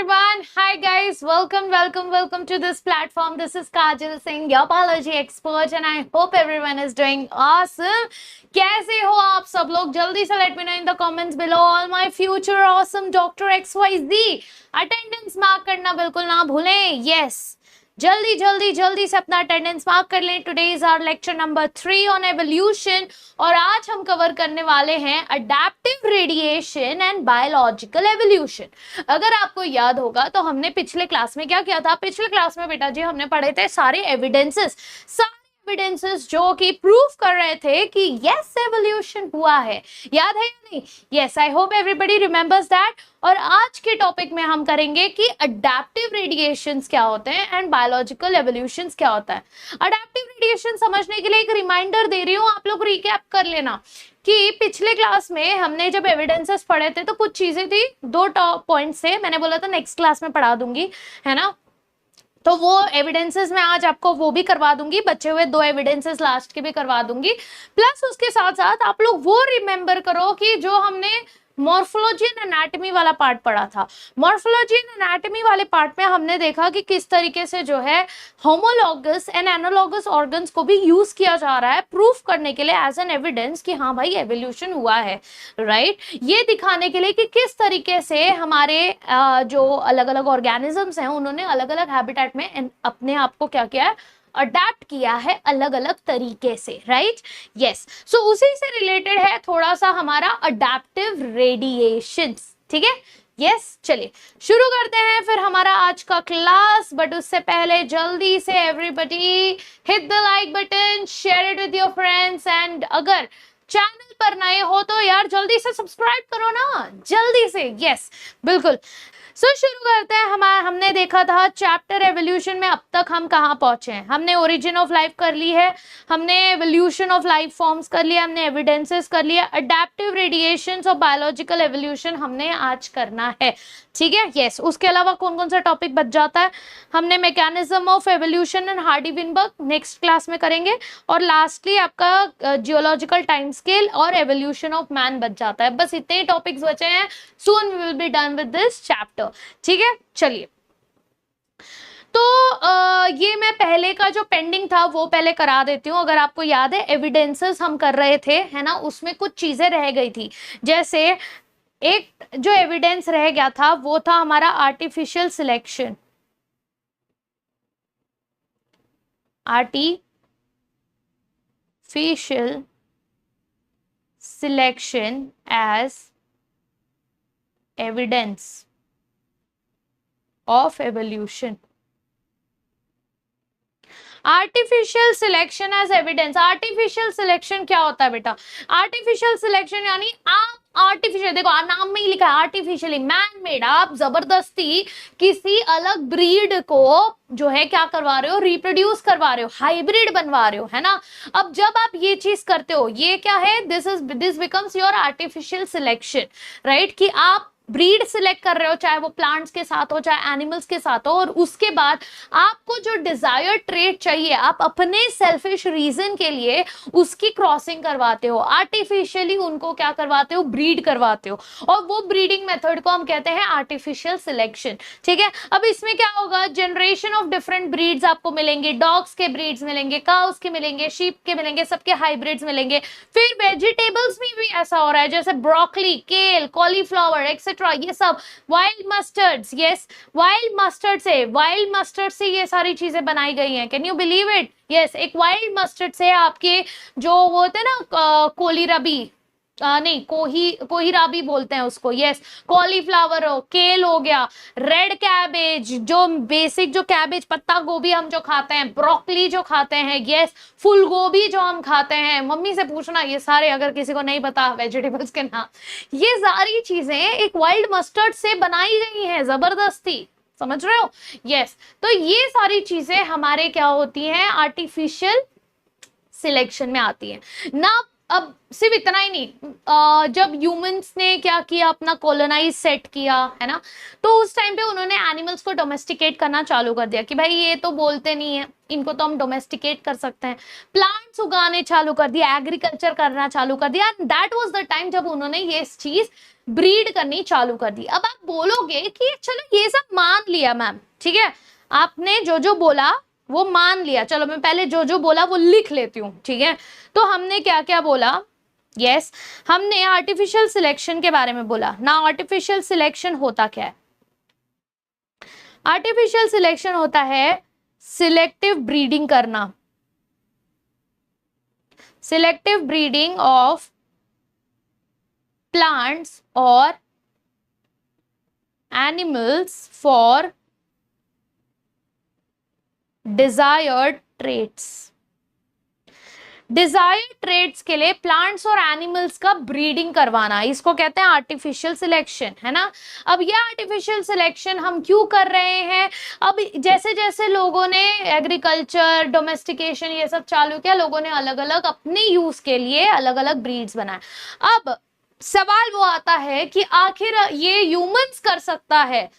everyone. Hi guys. Welcome to this platform. This is Kajal Singh, your biology expert, and I hope everyone is doing awesome. कैसे हो आप सब लोग? जल्दी से let me know in the comments below. All my future awesome Dr. XYZ. Attendance mark करना बिल्कुल ना भूलें. Yes. जल्दी से अपना अटेंडेंस मार्क कर लें. Today is our lecture number 3 on evolution और आज हम कवर करने वाले हैं adaptive radiation and biological evolution. अगर आपको याद होगा तो हमने पिछले क्लास में क्या किया था? पिछले क्लास में बेटा जी हमने पढ़े थे सारे एविडेंसेस जो कि प्रूफ कर रहे थे कि यस एवोल्यूशन हुआ है. याद है या नहीं? Yes, I hope everybody remembers that. और आज के टॉपिक में हम करेंगे कि अडैप्टिव रेडिएशंस क्या होते हैं एंड बायोलॉजिकल एवोल्यूशंस क्या होता है. अडैप्टिव रेडिएशन समझने के लिए एक रिमाइंडर दे रही हूँ, आप लोग रिकैप कर लेना कि पिछले क्लास में हमने जब एविडेंसेस पढ़े थे तो कुछ चीजें थी, 2 टॉप पॉइंट्स थे. मैंने बोला था नेक्स्ट क्लास में पढ़ा दूंगी, है ना? तो वो एविडेंसेस मैं आज आपको वो भी करवा दूंगी, बचे हुए 2 एविडेंसेस लास्ट के भी करवा दूंगी. प्लस उसके साथ साथ आप लोग वो रिमेंबर करो कि जो हमने मॉर्फोलॉजी एंड एनाटॉमी वाला पार्ट पढ़ा था. मॉर्फोलॉजी एंड एनाटॉमी वाले पार्ट में हमने देखा कि किस तरीके से जो है होमोलॉगस एंड एनालॉगस ऑर्गन्स को भी यूज किया जा रहा है प्रूफ करने के लिए एज एन एविडेंस कि हाँ भाई एवोल्यूशन हुआ है, राइट? ये दिखाने के लिए कि किस तरीके से हमारे जो अलग अलग ऑर्गेनिजम्स हैं उन्होंने अलग अलग हैबिटेट में अपने आप को क्या किया है, अडेप्ट किया है अलग अलग तरीके से, राइट? यस. सो उसी से रिलेटेड है थोड़ा सा हमारा अडेप्टिव रेडिएशंस. ठीक है? यस. चलिए शुरू करते हैं फिर हमारा आज का क्लास. बट उससे पहले जल्दी से everybody hit the like button, share it with your friends, and अगर चैनल पर नए हो तो यार जल्दी से सब्सक्राइब करो ना, जल्दी से. यस, बिल्कुल. शुरू करते हैं. हमने देखा था चैप्टर एवोल्यूशन में अब तक हम कहाँ पहुंचे हैं. हमने ओरिजिन ऑफ लाइफ कर ली है, हमने एवोल्यूशन ऑफ लाइफ फॉर्म्स कर लिया, हमने एविडेंसेस कर लिया. अडैप्टिव रेडिएशंस और बायोलॉजिकल एवोल्यूशन हमने आज करना है. ठीक है? यस. उसके अलावा कौन कौन सा टॉपिक बच जाता है? हमने mechanism of evolution and Hardy Weinberg next class में करेंगे. और लास्टली आपका जियोलॉजिकल टाइम स्केल और एवोल्यूशन ऑफ मैन बच जाता है. बस इतने ही टॉपिक्स बचे हैं. Soon we will be done with this chapter. ठीक है? चलिए. तो ये मैं पहले का जो पेंडिंग था वो पहले करा देती हूँ. अगर आपको याद है एविडेंसेस हम कर रहे थे, है ना, उसमें कुछ चीजें रह गई थी. जैसे एक जो एविडेंस रह गया था वो था हमारा artificial selection. Artificial selection as evidence of evolution. Artificial selection as evidence. Artificial selection क्या होता है बेटा? आर्टिफिशियल सिलेक्शन यानी आप आर्टिफिशियल, देखो नाम में ही लिखा है आर्टिफिशियली, मैन मेड. आप जबरदस्ती किसी अलग ब्रीड को जो है क्या करवा रहे हो, रिप्रोड्यूस करवा रहे हो, हाइब्रिड बनवा रहे हो, है ना? अब जब आप ये चीज करते हो, ये क्या है? This becomes your artificial selection, right? कि आप ब्रीड सिलेक्ट कर रहे हो, चाहे वो प्लांट्स के साथ हो चाहे एनिमल्स के साथ हो, और उसके बाद आपको जो डिजायर्ड ट्रेट चाहिए आप अपने सेल्फिश रीजन के लिए उसकी क्रॉसिंग करवाते हो, आर्टिफिशियली उनको क्या करवाते हो, ब्रीड करवाते हो. और वो ब्रीडिंग मेथड को हम कहते हैं आर्टिफिशियल सिलेक्शन. ठीक है? अब इसमें क्या होगा, जनरेशन ऑफ डिफरेंट ब्रीड्स आपको मिलेंगे. डॉग्स के ब्रीड्स मिलेंगे, काउस के मिलेंगे, शीप के मिलेंगे, सबके हाइब्रिड्स मिलेंगे. फिर वेजिटेबल्स में भी ऐसा हो रहा है, जैसे ब्रोकली, केल, कॉलीफ्लावर एक्सेट्रा, ये सब. Wild mustards, yes, wild mustard से ये सारी चीजें बनाई गई हैं. Can you believe it? Yes, एक वाइल्ड मस्टर्ड से आपके जो वो होते हैं ना कोलिराबी, नहीं कोहिराबी बोलते हैं उसको. यस, कॉलीफ्लावर हो, केल हो गया, रेड कैबेज, जो बेसिक जो कैबेज पत्ता गोभी हम जो खाते हैं, ब्रोकली जो खाते हैं, यस, फूल गोभी जो हम खाते हैं. मम्मी से पूछना ये सारे, अगर किसी को नहीं पता वेजिटेबल्स के नाम, ये सारी चीजें एक वाइल्ड मस्टर्ड से बनाई गई हैं जबरदस्ती. समझ रहे हो? यस. तो ये सारी चीजें हमारे क्या होती हैं, आर्टिफिशियल सिलेक्शन में आती है ना. अब सिर्फ इतना ही नहीं, जब ह्यूमंस ने क्या किया, अपना कॉलोनाइज सेट किया, है ना, तो उस टाइम पे उन्होंने एनिमल्स को डोमेस्टिकेट करना चालू कर दिया कि भाई ये तो बोलते नहीं है, इनको तो हम डोमेस्टिकेट कर सकते हैं। प्लांट्स उगाने चालू कर दिया, एग्रीकल्चर करना चालू कर दिया। दैट वाज द टाइम जब उन्होंने ये चीज ब्रीड करनी चालू कर दी। अब आप बोलोगे कि चलो ये सब मान लिया मैम, ठीक है, आपने जो जो बोला वो मान लिया, चलो मैं पहले जो जो बोला वो लिख लेती हूँ, ठीक है। तो हमने क्या क्या बोला, यस, हमने आर्टिफिशियल सिलेक्शन के बारे में बोला ना। आर्टिफिशियल सिलेक्शन होता क्या है? आर्टिफिशियल सिलेक्शन होता है सिलेक्टिव ब्रीडिंग करना, सिलेक्टिव ब्रीडिंग ऑफ प्लांट्स और animals for desired traits. Desired traits के लिए प्लांट्स और एनिमल्स का ब्रीडिंग करवाना, इसको कहते हैं आर्टिफिशियल सिलेक्शन, है ना। अब ये आर्टिफिशियल सिलेक्शन हम क्यों कर रहे हैं? अब जैसे जैसे लोगों ने एग्रीकल्चर, डोमेस्टिकेशन ये सब चालू किया, लोगों ने अलग अलग अपने यूज के लिए अलग अलग ब्रीड्स बनाए। अब सवाल वो आता है कि आखिर ये ह्यूमंस कर सकता है?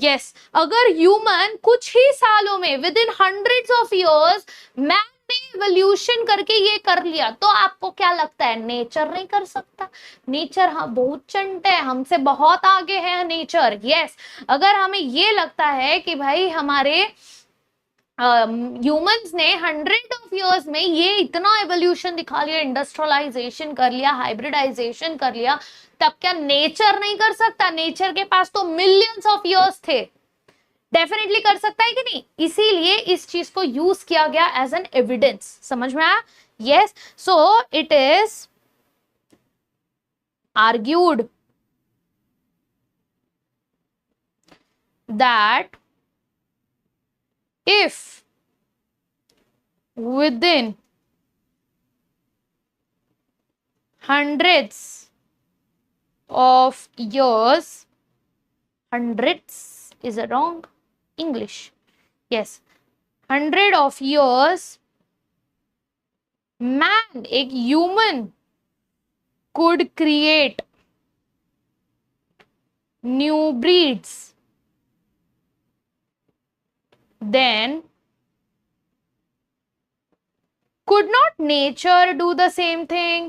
यस, अगर ह्यूमन कुछ ही सालों में, with in hundreds of years, man ने इवोल्यूशन करके ये कर लिया, तो आपको क्या लगता है नेचर नहीं कर सकता? नेचर हाँ बहुत चंटे है, हमसे बहुत आगे है नेचर। यस, अगर हमें ये लगता है कि भाई हमारे ह्यूमंस ने 100 ऑफ इयर्स में ये इतना एवोल्यूशन दिखा लिया, इंडस्ट्रियलाइजेशन कर लिया, हाइब्रिडाइजेशन कर लिया, तब क्या नेचर नहीं कर सकता? नेचर के पास तो मिलियंस ऑफ इयर्स थे, डेफिनेटली कर सकता है कि नहीं। इसीलिए इस चीज को यूज किया गया एज एन एविडेंस। समझ में आया? Yes, so it is argued that if within hundreds of years, hundreds is a wrong English, yes, 100 of years, man, एक human could create new breeds, then could not nature do the same thing?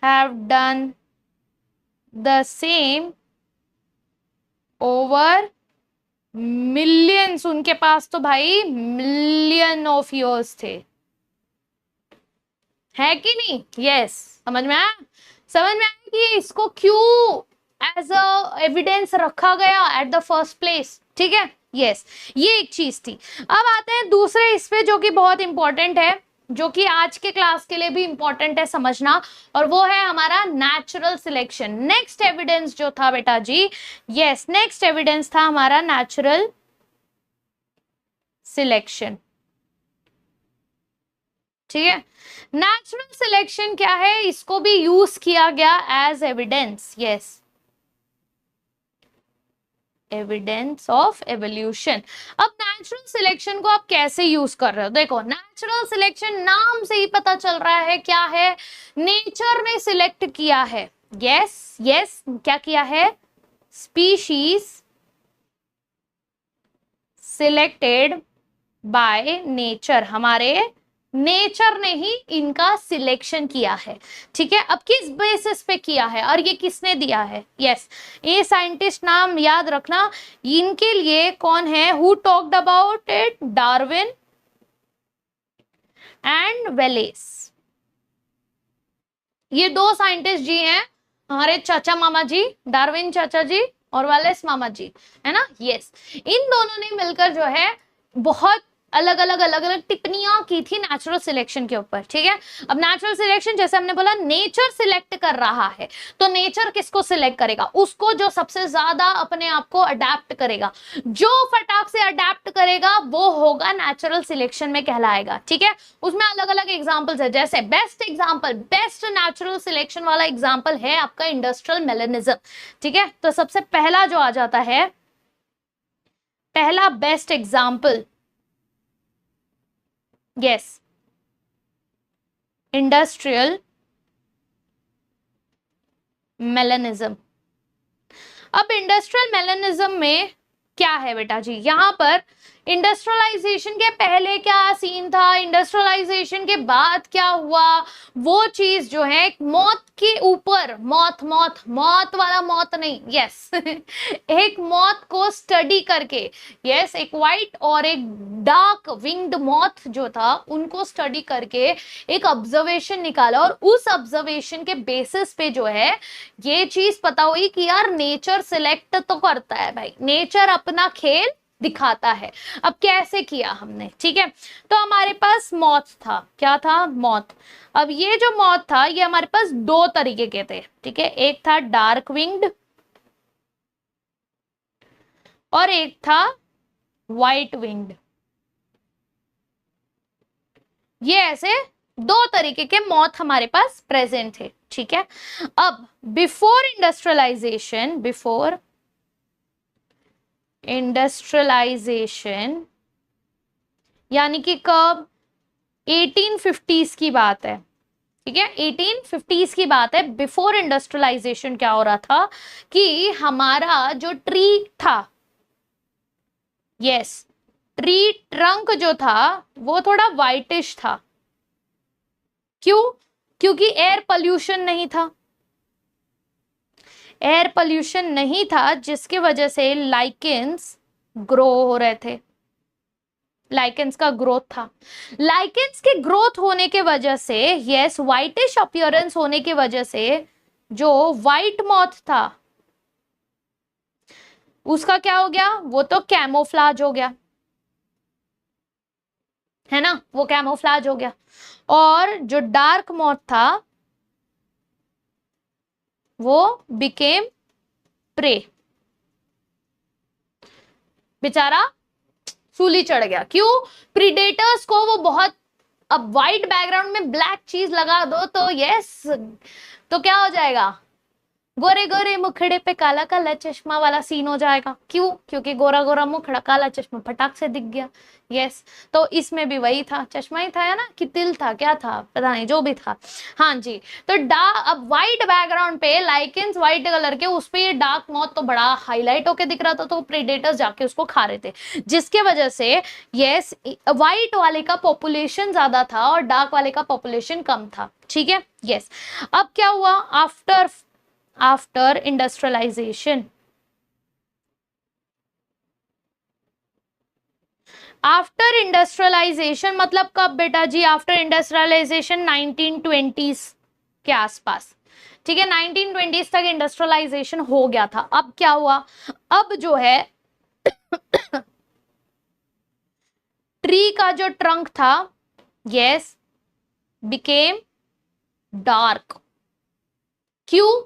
Have done the same over millions? उनके पास तो भाई million of years थे, है कि नहीं? Yes, समझ में आया? समझ में आया कि इसको क्यों एज अ एविडेंस रखा गया एट द फर्स्ट प्लेस, ठीक है। यस, ये एक चीज थी। अब आते हैं दूसरे इस पे जो कि बहुत इंपॉर्टेंट है, जो कि आज के क्लास के लिए भी इंपॉर्टेंट है समझना, और वो है हमारा नेचुरल सिलेक्शन। नेक्स्ट एविडेंस जो था बेटा जी, यस, नेक्स्ट एविडेंस था हमारा नेचुरल सिलेक्शन, ठीक है। नेचुरल सिलेक्शन क्या है? इसको भी यूज किया गया as evidence, yes, evidence of evolution. अब नेचुरल सिलेक्शन को आप कैसे यूज कर रहे हो? देखो, नेचुरल सिलेक्शन नाम से ही पता चल रहा है क्या है, नेचर ने सिलेक्ट किया है। यस यस, क्या किया है? स्पीशीज सिलेक्टेड बाय नेचर, हमारे नेचर ने ही इनका सिलेक्शन किया है, ठीक है। अब किस बेसिस पे किया है और ये किसने दिया है? यस, ये साइंटिस्ट नाम याद रखना, इनके लिए कौन है? Who talked about it? Darwin and Wallace. ये दो साइंटिस्ट जी हैं, हमारे चाचा मामा जी, डार्विन चाचा जी और वेलेस मामा जी, है ना। यस, इन दोनों ने मिलकर जो है बहुत अलग अलग टिप्पणियां की थी नेचुरल सिलेक्शन के ऊपर, ठीक है। अब नेचुरल सिलेक्शन, जैसे हमने बोला, नेचर सिलेक्ट कर रहा है, तो नेचर किसको सिलेक्ट करेगा? उसको जो सबसे ज्यादा अपने आप को अडेप्ट करेगा, जो फटाक से अडेप्ट करेगा वो होगा नेचुरल सिलेक्शन में कहलाएगा, ठीक है। उसमें अलग अलग एग्जाम्पल्स है, जैसे best example, best natural selection वाला एग्जाम्पल है आपका इंडस्ट्रियल मेलेनिज्म, ठीक है। तो सबसे पहला जो आ जाता है, पहला best example, yes, industrial melanism. अब इंडस्ट्रियल मेलेनिज्म में क्या है बेटा जी, यहां पर इंडस्ट्रियलाइजेशन के पहले क्या सीन था, इंडस्ट्रियलाइजेशन के बाद क्या हुआ, वो चीज जो है मौत के ऊपर, मौत मौत मौत वाला मौत नहीं, यस एक मौत को स्टडी करके, यस एक व्हाइट और एक डार्क विंग्ड मौत जो था उनको स्टडी करके एक ऑब्जर्वेशन निकाला, और उस ऑब्जर्वेशन के बेसिस पे जो है ये चीज पता हुई कि यार नेचर सिलेक्ट तो करता है भाई, नेचर अपना खेल दिखाता है। अब कैसे किया हमने, ठीक है, तो हमारे पास मौत था, क्या था, मौत। अब ये जो मौत था ये हमारे पास दो तरीके के थे, ठीक है, एक था डार्क विंग्ड और एक था व्हाइट विंग्ड। ये ऐसे दो तरीके के मौत हमारे पास प्रेजेंट थे, ठीक है। अब बिफोर इंडस्ट्रियलाइजेशन यानी कि कब, 1850s की बात है, ठीक है, 1850s की बात है। बिफोर इंडस्ट्रियलाइजेशन क्या हो रहा था कि हमारा जो ट्री था, यस ट्री ट्रंक जो था वो थोड़ा वाइटिश था। क्यों, क्योंकि एयर पोल्यूशन नहीं था, एयर पोल्यूशन नहीं था जिसकी वजह से लाइकेंस ग्रो हो रहे थे, लाइकेंस का ग्रोथ था। लाइकेंस के ग्रोथ होने के वजह से, यस व्हाइटिश अपीयरेंस होने की वजह से जो व्हाइट मॉथ था उसका क्या हो गया, वो तो कैमोफ्लाज हो गया, है ना, वो कैमोफ्लाज हो गया। और जो डार्क मॉथ था वो बिकेम प्रे, बेचारा सूली चढ़ गया। क्यों, प्रीडेटर्स को वो बहुत, अब व्हाइट बैकग्राउंड में ब्लैक चीज लगा दो तो यस, तो क्या हो जाएगा, गोरे गोरे मुखड़े पे काला काला चश्मा वाला सीन हो जाएगा। क्यों, क्योंकि गोरा गोरा मुखड़ा काला चश्मा फटाक से दिख गया। यस, तो इसमें भी वही था, चश्मा ही था, है ना, कि तिल था, क्या था पता नहीं, जो भी था। हाँ जी, तो अब व्हाइट बैकग्राउंड पे लाइकेंस व्हाइट कलर के, उस पे ये डार्क मॉथ तो बड़ा हाईलाइट होके दिख रहा था, तो प्रेडेटर्स जाके उसको खा रहे थे, जिसके वजह से यस व्हाइट वाले का पॉपुलेशन ज्यादा था और डार्क वाले का पॉपुलेशन कम था, ठीक है। यस, अब क्या हुआ आफ्टर इंडस्ट्रियलाइजेशन, आफ्टर इंडस्ट्रियलाइजेशन मतलब कब बेटा जी, आफ्टर इंडस्ट्रियलाइजेशन 1920s के आसपास, ठीक है, 1920s तक इंडस्ट्रियलाइजेशन हो गया था। अब क्या हुआ, अब जो है ट्री का जो ट्रंक था, यस बिकेम डार्क। क्यों,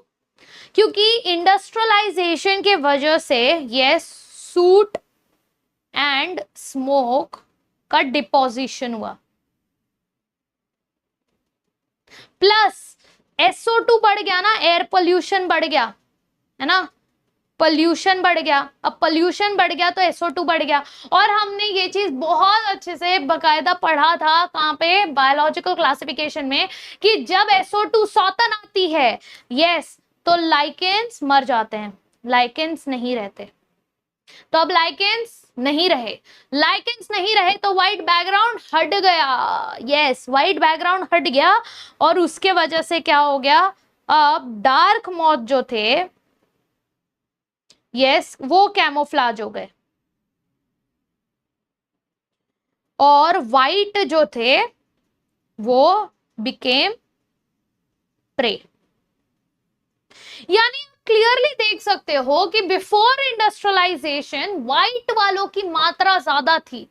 क्योंकि इंडस्ट्रियलाइजेशन के वजह से यस सूट एंड स्मोक का डिपोजिशन हुआ, प्लस SO2 बढ़ गया ना, एयर पोल्यूशन बढ़ गया, है ना, पोल्यूशन बढ़ गया। अब पोल्यूशन बढ़ गया तो SO2 बढ़ गया। और हमने ये चीज बहुत अच्छे से बकायदा पढ़ा था, कहां पे, बायोलॉजिकल क्लासिफिकेशन में, कि जब SO2 सौतन आती है, यस तो लाइकेंस मर जाते हैं, लाइकेंस नहीं रहते। तो अब लाइकेंस नहीं रहे, लाइकेंस नहीं रहे तो व्हाइट बैकग्राउंड हट गया, यस व्हाइट बैकग्राउंड हट गया, और उसके वजह से क्या हो गया, अब डार्क मॉथ जो थे, यस वो कैमोफ्लाज हो गए, और व्हाइट जो थे वो बिकेम प्रे। यानी क्लियरली देख सकते हो कि बिफोर इंडस्ट्रियलाइजेशन व्हाइट वालों की मात्रा ज्यादा थी।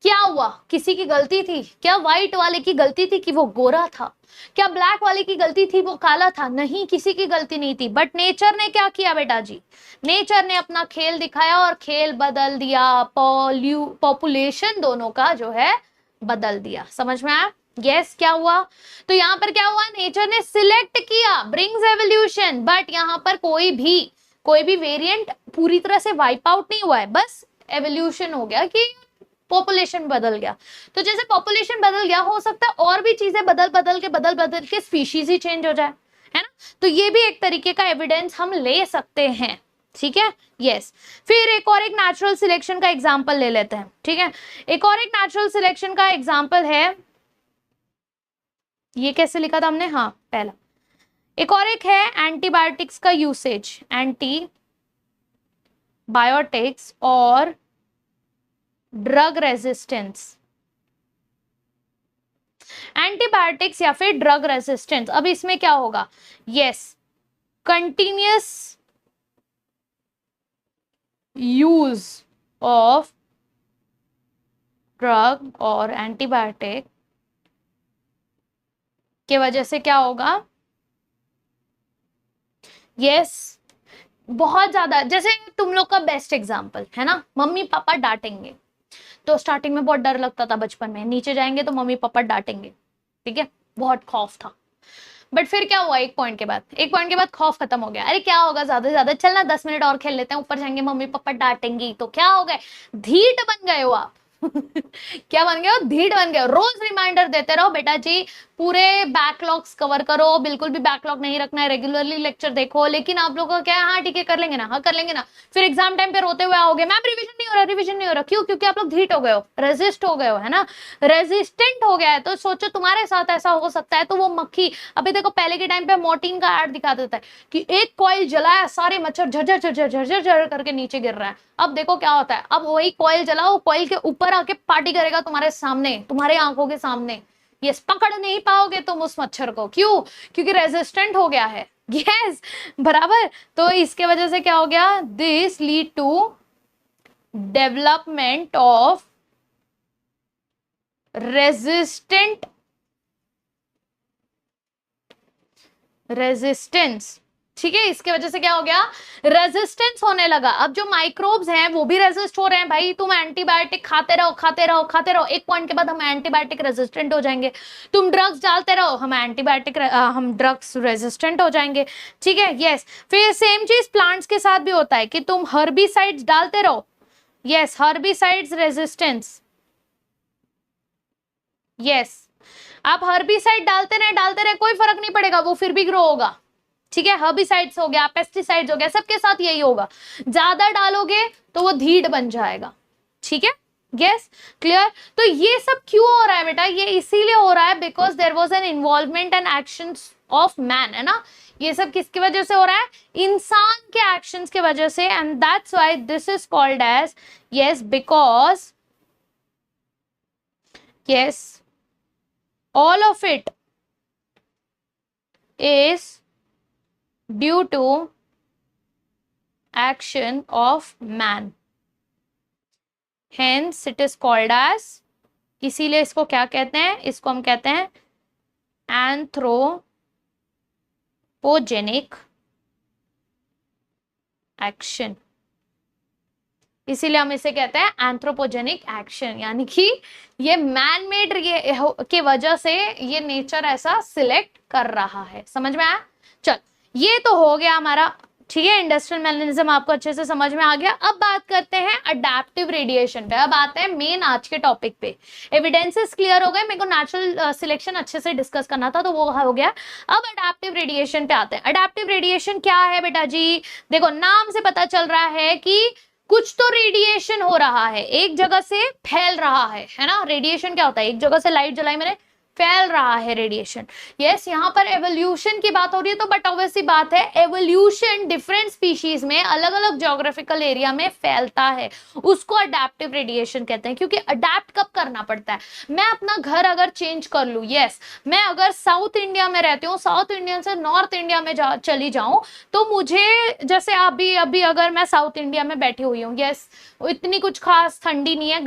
क्या हुआ, किसी की गलती थी क्या, व्हाइट वाले की गलती थी कि वो गोरा था, क्या ब्लैक वाले की गलती थी वो काला था, नहीं किसी की गलती नहीं थी। बट नेचर ने क्या किया बेटा जी, नेचर ने अपना खेल दिखाया और खेल बदल दिया, पॉपुलेशन दोनों का जो है बदल दिया। समझ में आया, यस क्या हुआ, तो यहां पर क्या हुआ, नेचर ने सिलेक्ट किया, ब्रिंग्स एवोल्यूशन, बट यहां पर कोई भी वेरिएंट पूरी तरह से वाइप आउट नहीं हुआ है, बस एवोल्यूशन हो गया कि पॉपुलेशन बदल गया। तो जैसे पॉपुलेशन बदल गया, हो सकता है और भी चीजें बदल बदल के स्पीशीज ही चेंज हो जाए, है ना। तो ये भी एक तरीके का एविडेंस हम ले सकते हैं, ठीक है। यस, फिर एक और एक नेचुरल सिलेक्शन का एग्जांपल ले लेते हैं, ठीक है। एक और एक नेचुरल सिलेक्शन का एग्जांपल है, ये कैसे लिखा था हमने, हाँ पहला। एक और एक है एंटीबायोटिक्स का यूसेज, एंटीबायोटिक्स और ड्रग रेजिस्टेंस, एंटीबायोटिक्स या फिर ड्रग रेजिस्टेंस। अब इसमें क्या होगा, yes, continuous use of drug और एंटीबायोटिक के वजह से क्या होगा, यस, बहुत ज्यादा, जैसे तुम लोग का बेस्ट एग्जांपल है ना, मम्मी पापा डांटेंगे, तो स्टार्टिंग में बहुत डर लगता था बचपन में, नीचे जाएंगे तो मम्मी पापा डांटेंगे, ठीक है, बहुत खौफ था। बट फिर क्या हुआ, एक पॉइंट के बाद खौफ खत्म हो गया, अरे क्या होगा, ज्यादा से ज्यादा चलना 10 मिनट और खेल लेते हैं, ऊपर जाएंगे मम्मी पापा डांटेंगी, तो क्या हो गए, धीट बन गए हो आप। क्या बन गए हो, धीट बन गए हो। रोज रिमाइंडर देते रहो, बेटा जी पूरे बैकलॉग्स कवर करो, बिल्कुल भी बैकलॉग नहीं रखना है, रेगुलरली लेक्चर देखो। लेकिन आप लोगों का क्या है, हाँ ठीक है कर लेंगे ना, हाँ कर लेंगे ना, फिर एग्जाम टाइम पे रोते हुए आओगे, मैम रिवीजन नहीं हो रहा, रिवीजन नहीं हो रहा, क्यों, क्योंकि आप लोग धीट हो गए हो, रेजिस्ट हो गए हो, है ना, रेजिस्टेंट हो गया है। तो सोचो तुम्हारे साथ ऐसा हो सकता है, तो वो मक्खी, अभी देखो पहले के टाइम पे मोर्टीन का एड दिखा देता है कि एक कॉइल जलाया, सारे मच्छर झरझर झरझर झरझर झर करके नीचे गिर रहा है। अब देखो क्या होता है, अब वही कॉइल जलाओ, कॉइल के ऊपर आके पार्टी करेगा तुम्हारे सामने, तुम्हारे आंखों के सामने, यस, पकड़ नहीं पाओगे तुम उस मच्छर को, क्यों, क्योंकि रेजिस्टेंट हो गया है, यस, बराबर। तो इसके वजह से क्या हो गया, this lead to development of resistant resistance, ठीक है। इसके वजह से क्या हो गया, रेजिस्टेंस होने लगा। अब जो माइक्रोब्स हैं वो भी रेजिस्ट हो रहे हैं, भाई तुम एंटीबायोटिक खाते रहो खाते रहो खाते रहो, एक पॉइंट के बाद हम एंटीबायोटिक रेजिस्टेंट हो जाएंगे। तुम ड्रग्स डालते रहो, हम ड्रग्स रेजिस्टेंट हो जाएंगे, ठीक है। यस, फिर सेम चीज प्लांट्स के साथ भी होता है कि तुम हर्बिसाइड्स डालते रहो, यस, हर्बिसाइड्स रेजिस्टेंस, यस, आप हर्बिसाइड डालते रहे कोई फर्क नहीं पड़ेगा, वो फिर भी ग्रो होगा, ठीक है। हर्बिसाइड्स हो गया, पेस्टिसाइड्स हो गया, सबके साथ यही होगा, ज्यादा डालोगे तो वो धीट बन जाएगा, ठीक है। Yes, clear. तो ये सब क्यों हो रहा है बेटा, ये इसीलिए हो रहा है because there was an involvement and actions of man, है ना। ये सब किसकी वजह से हो रहा है, इंसान के एक्शंस की वजह से, and that's why this is called as, yes, because, yes, all of it is due to action of man, hence it is called as, इसीलिए इसको क्या कहते हैं, इसको हम कहते हैं एंथ्रोपोजेनिक एक्शन, इसीलिए हम इसे कहते हैं एंथ्रोपोजेनिक एक्शन, यानी कि ये मैन मेड के वजह से ये नेचर ऐसा सिलेक्ट कर रहा है। समझ में आया, चल ये तो हो गया हमारा, ठीक है, इंडस्ट्रियल मैकेनिज्म आपको अच्छे से समझ में आ गया। अब बात करते हैं अडैप्टिव रेडिएशन पे, अब आते हैं मेन आज के टॉपिक पे। एविडेंसेस क्लियर हो गए, मेरे को नेचुरल सिलेक्शन अच्छे से डिस्कस करना था तो वो हो गया। अब अडैप्टिव रेडिएशन पे आते हैं। अडैप्टिव रेडिएशन क्या है बेटा जी, देखो नाम से पता चल रहा है कि कुछ तो रेडिएशन हो रहा है, एक जगह से फैल रहा है ना। रेडिएशन क्या होता है, एक जगह से लाइट जलाई मैंने, फैल रहा है रेडिएशन। यस, यहाँ पर एवोल्यूशन की बात हो रही है, तो बट ऑब्वियस सी बात है एवोल्यूशन डिफरेंट स्पीशीज में अलग अलग ज्योग्राफिकल एरिया में फैलता है, उसको अडैप्टिव रेडिएशन कहते हैं। क्योंकि अडैप्ट कब करना पड़ता है, मैं अपना घर अगर चेंज कर लूं, यस, मैं अगर साउथ इंडिया में रहती हूँ, साउथ इंडियन से नॉर्थ इंडिया में चली जाऊं, तो मुझे जैसे अभी अगर मैं साउथ इंडिया में बैठी हुई हूँ, यस, इतनी कुछ खास ठंडी नहीं है,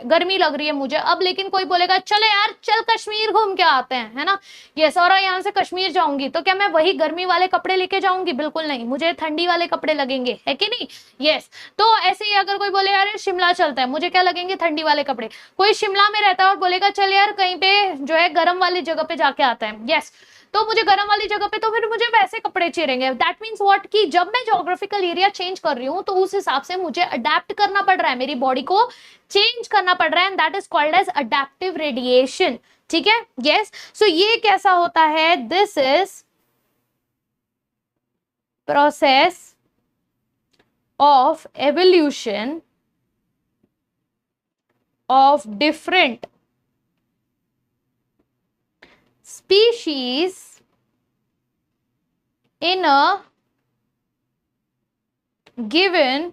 गर्मी लग रही है मुझे अब, लेकिन कोई बोलेगा चलो यार चल कश्मीर घूम के आते हैं, है ना, यस, और यहाँ से कश्मीर जाऊंगी, तो क्या मैं वही गर्मी वाले कपड़े लेके जाऊंगी, बिल्कुल नहीं, मुझे ठंडी वाले कपड़े लगेंगे, है कि नहीं। यस, तो ऐसे ही अगर कोई बोले यार शिमला चलता है, मुझे क्या लगेंगे, ठंडी वाले कपड़े। कोई शिमला में रहता है और बोलेगा चल यार कहीं पे जो है गर्म वाली जगह पे जाके आता है, यस, तो मुझे गर्म वाली जगह पे तो फिर मुझे वैसे कपड़े चाहिए। दैट मीन्स व्हाट कि जब मैं ज्योग्राफिकल एरिया चेंज कर रही हूँ तो उस हिसाब से मुझे अडेप्ट करना पड़ रहा है, मेरी बॉडी को चेंज करना पड़ रहा है, and that is called as adaptive radiation. ठीक है, यस। सो ये कैसा होता है, this is process of evolution of different species in a given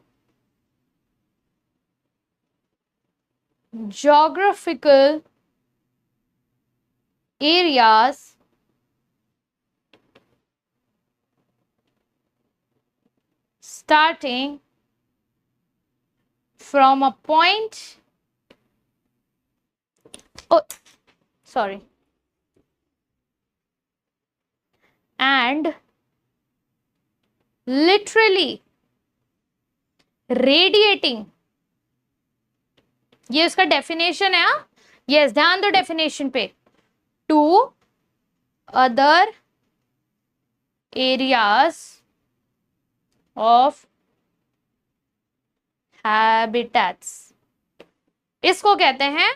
geographical areas starting from a point, oh sorry, and literally radiating, ये इसका definition है। Yes, ध्यान दो डेफिनेशन पे, to other areas of habitats, इसको कहते हैं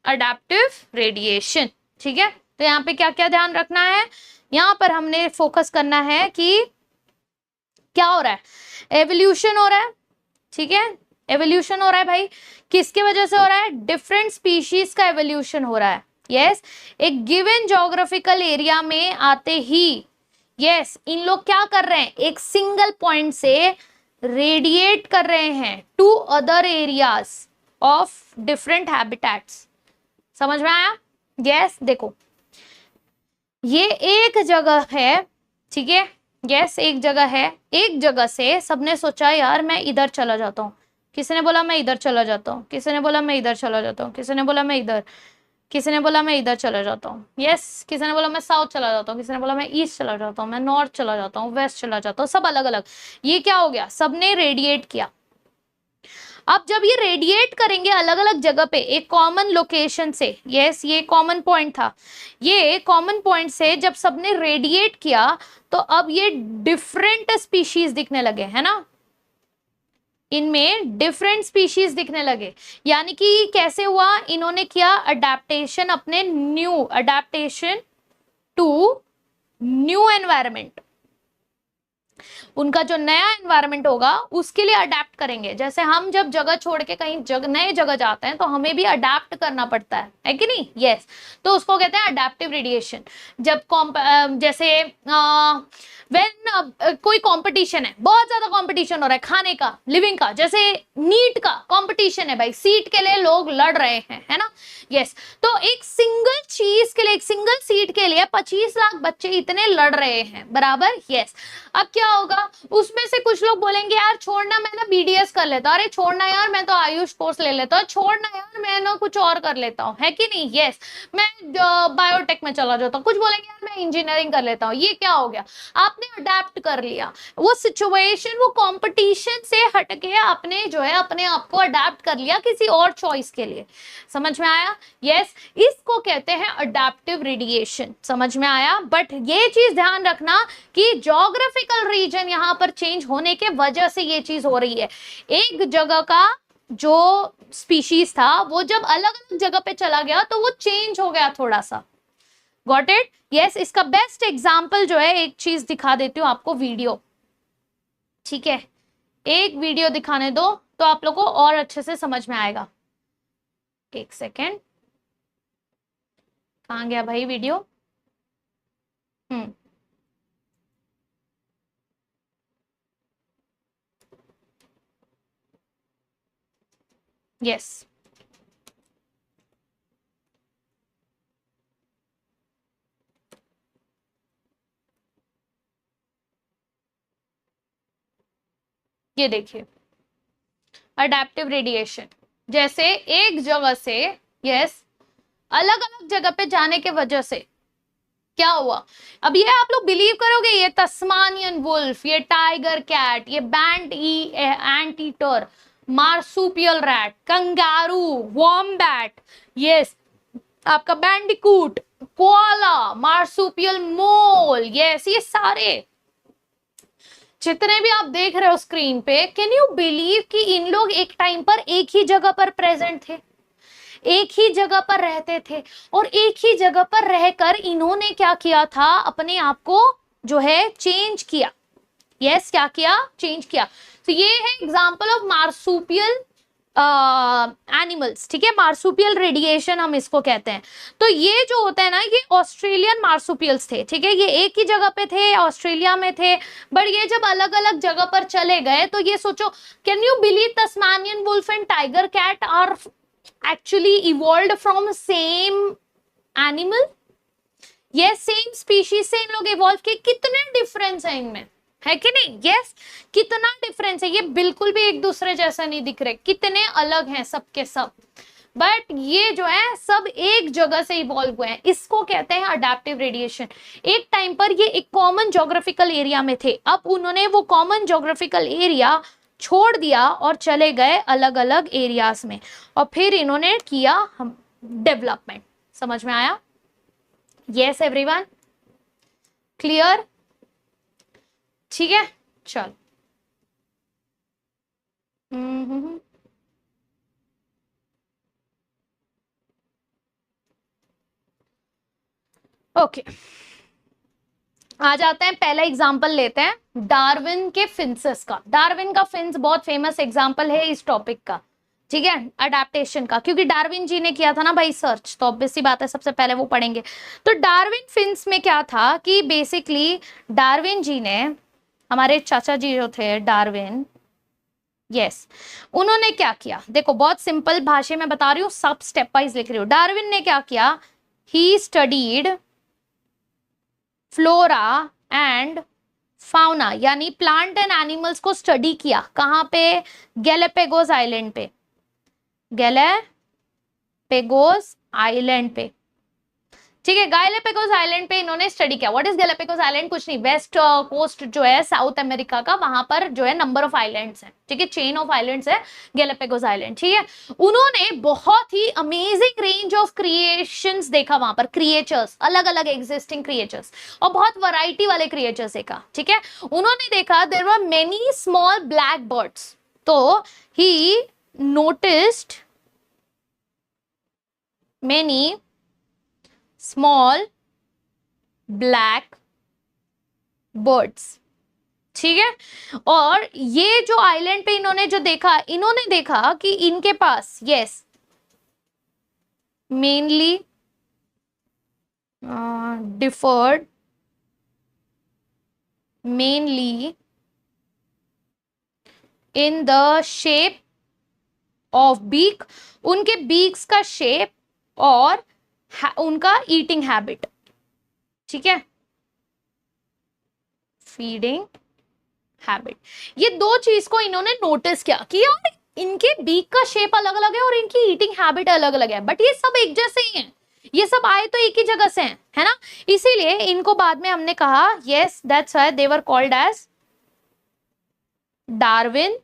अडेप्टिव रेडिएशन। ठीक है, तो यहाँ पे क्या क्या ध्यान रखना है, यहाँ पर हमने फोकस करना है कि क्या हो रहा है, एवोल्यूशन हो रहा है। ठीक है, एवोल्यूशन हो रहा है भाई, किसके वजह से हो रहा है, डिफरेंट स्पीशीज का एवोल्यूशन हो रहा है। यस, एक गिवन ज्योग्राफिकल एरिया में आते ही यस इन लोग क्या कर रहे हैं, एक सिंगल पॉइंट से रेडिएट कर रहे हैं to other areas of different habitats. समझ में आया? यस, देखो ये एक जगह है, ठीक है, यस एक जगह है, एक जगह से सबने सोचा यार मैं इधर चला जाता हूँ, किसी ने बोला मैं इधर चला जाता हूँ, किसी ने बोला मैं इधर चला जाता हूँ, किसी ने बोला मैं इधर, किसी ने बोला मैं इधर चला जाता हूँ, यस किसी ने बोला मैं साउथ चला जाता हूँ, किसी ने बोला मैं ईस्ट चला जाता हूँ, मैं नॉर्थ चला जाता हूँ, वेस्ट चला जाता हूँ, सब अलग अलग। ये क्या हो गया, सबने रेडिएट किया। अब जब ये रेडिएट करेंगे अलग अलग जगह पे एक कॉमन लोकेशन से, यस ये कॉमन पॉइंट था, ये कॉमन पॉइंट से जब सबने रेडिएट किया तो अब ये डिफरेंट स्पीशीज दिखने लगे, है ना, इनमें डिफरेंट स्पीशीज दिखने लगे। यानी कि कैसे हुआ, इन्होंने किया अडेप्टेशन, अपने new adaptation to new environment, उनका जो नया एनवायरनमेंट होगा उसके लिए अडेप्ट करेंगे। जैसे हम जब जगह छोड़ के कहीं नए जगह जाते हैं तो हमें भी अडेप्ट करना पड़ता है कि नहीं, यस तो उसको कहते हैं अडेप्टिव रेडिएशन। जब जैसे व्हेन कोई कंपटीशन है, बहुत ज्यादा कंपटीशन हो रहा है खाने का, लिविंग का, जैसे नीट का कंपटीशन है भाई, सीट के लिए लोग लड़ रहे हैं, है ना, यस तो एक सिंगल चीज के लिए, एक सिंगल सीट के लिए 25 लाख बच्चे इतने लड़ रहे हैं, बराबर, यस। अब क्या होगा, उसमें से कुछ लोग बोलेंगे यार छोड़ना मैं ना बीडीएस कर लेता हूँ, अरे छोड़ना यार मैं तो आयुष कोर्स ले लेता हूँ, छोड़ना यार मैं ना कुछ और कर लेता हूँ, है कि नहीं, यस मैं बायोटेक में चला जाता हूँ, कुछ बोलेंगे यार मैं इंजीनियरिंग कर लेता हूँ। ये क्या हो गया, आपने अडेप्ट कर लिया, वो सिचुएशन, वो कंपटीशन से हटके आपने जो है अपने आप को अडेप्ट कर लिया किसी और चॉइस के लिए। समझ में आया? यस, इसको कहते हैं अडेप्टिव रेडिएशन। समझ में आया? बट ये चीज ध्यान रखना कि ज्योग्राफिकल रीजन यहां पर चेंज होने के वजह से ये चीज हो रही है। एक जगह का जो स्पीशीज था वो जब अलग अलग जगह पे चला गया तो वो चेंज हो गया थोड़ा सा। Got it? यस, इसका बेस्ट एग्जांपल जो है, एक चीज दिखा देती हूँ आपको, वीडियो, ठीक है, एक वीडियो दिखाने दो तो आप लोग को और अच्छे से समझ में आएगा। एक सेकेंड, कहाँ गया भाई वीडियो? यस, ये देखिए अडेप्टिव रेडिएशन, जैसे एक जगह से यस अलग अलग जगह पे जाने के वजह से क्या हुआ। अब ये आप लोग बिलीव करोगे, ये तस्मानियन वुल्फ, ये टाइगर कैट, ये band anteater, marsupial rat, kangaroo, wombat, yes आपका bandicoot, koala, marsupial mole, yes, ये सारे जितने भी आप देख रहे हो स्क्रीन पे, कैन यू बिलीव कि इन लोग एक टाइम पर एक ही जगह पर प्रेजेंट थे, एक ही जगह पर रहते थे, और एक ही जगह पर रहकर इन्होंने क्या किया था, अपने आप को जो है चेंज किया। यस, क्या किया, चेंज किया। तो ये है एग्जांपल ऑफ मार्सुपियल एनिमल्स, ठीक है, मार्सुपियल रेडिएशन हम इसको कहते हैं। तो ये जो होता है ना, ये ऑस्ट्रेलियन मार्सुपियल्स थे, ठीक है, ये एक ही जगह पे थे, ऑस्ट्रेलिया में थे, बट ये जब अलग अलग जगह पर चले गए तो ये सोचो, can you believe Tasmanian wolf and tiger cat are actually evolved from same animal? yes, same species से इन लोग इवॉल्व किए। कितने डिफरेंस है इनमें, है कि नहीं? यस, कितना डिफरेंस है, ये बिल्कुल भी एक दूसरे जैसा नहीं दिख रहे, कितने अलग हैं सब के सब, बट ये जो है सब एक जगह से इवॉल्व हुए हैं। इसको कहते हैं अडेप्टिव रेडिएशन। एक टाइम पर ये एक कॉमन ज्योग्राफिकल एरिया में थे, अब उन्होंने वो कॉमन ज्योग्राफिकल एरिया छोड़ दिया और चले गए अलग अलग एरियाज में, और फिर इन्होंने किया हम डेवलपमेंट। समझ में आया? Yes everyone, clear? ठीक है, चल। ओके, आ जाते हैं, पहला एग्जांपल लेते हैं डार्विन के फिंसेस का। डार्विन का फिंस बहुत फेमस एग्जांपल है इस टॉपिक का, ठीक है, अडेप्टेशन का, क्योंकि डार्विन जी ने किया था ना भाई सर्च, तो ऑब्वियस सी बात है सबसे पहले वो पढ़ेंगे। तो डार्विन फिंस में क्या था कि बेसिकली डार्विन जी ने, हमारे चाचा जी जो थे डार्विन, यस, उन्होंने क्या किया, देखो बहुत सिंपल भाषा में बता रही हूँ, सब स्टेप वाइज लिख रही हूँ। डार्विन ने क्या किया, he studied flora and fauna, यानी प्लांट एंड एनिमल्स को स्टडी किया। कहां पे? गैलापागोस आइलैंड पे, गैलापागोस आइलैंड पे, ठीक है, गैलापागोस आइलैंड पे इन्होंने स्टडी किया। What is Galapagos island? कुछ नहीं, वेस्ट कोस्ट जो है साउथ अमेरिका का, वहां पर जो है नंबर ऑफ आइलैंड्स हैं, ठीक है, चेन ऑफ आइलैंड्स है गैलापागोस आइलैंड, ठीक है। उन्होंने बहुत ही अमेजिंग रेंज ऑफ क्रिएशंस देखा वहां पर, क्रिएचर्स, अलग अलग एग्जिस्टिंग क्रिएचर्स, और बहुत वैरायटी वाले क्रिएचर्स देखा, ठीक है। उन्होंने देखा there were many small black birds, तो he noticed many small black birds, ठीक है। और ये जो आइलैंड पे इन्होंने जो देखा, इन्होंने देखा कि इनके पास, yes, mainly differed mainly in the shape of beak, उनके बीक्स का शेप और उनका ईटिंग हैबिट, ठीक है, फीडिंग हैबिट, ये दो चीज को इन्होंने नोटिस किया कि यार इनके बीक का शेप अलग अलग है और इनकी ईटिंग हैबिट अलग अलग है, बट ये सब एक जैसे ही हैं, ये सब आए तो एक ही जगह से हैं, है ना। इसीलिए इनको बाद में हमने कहा, yes, that's why they were called as Darwin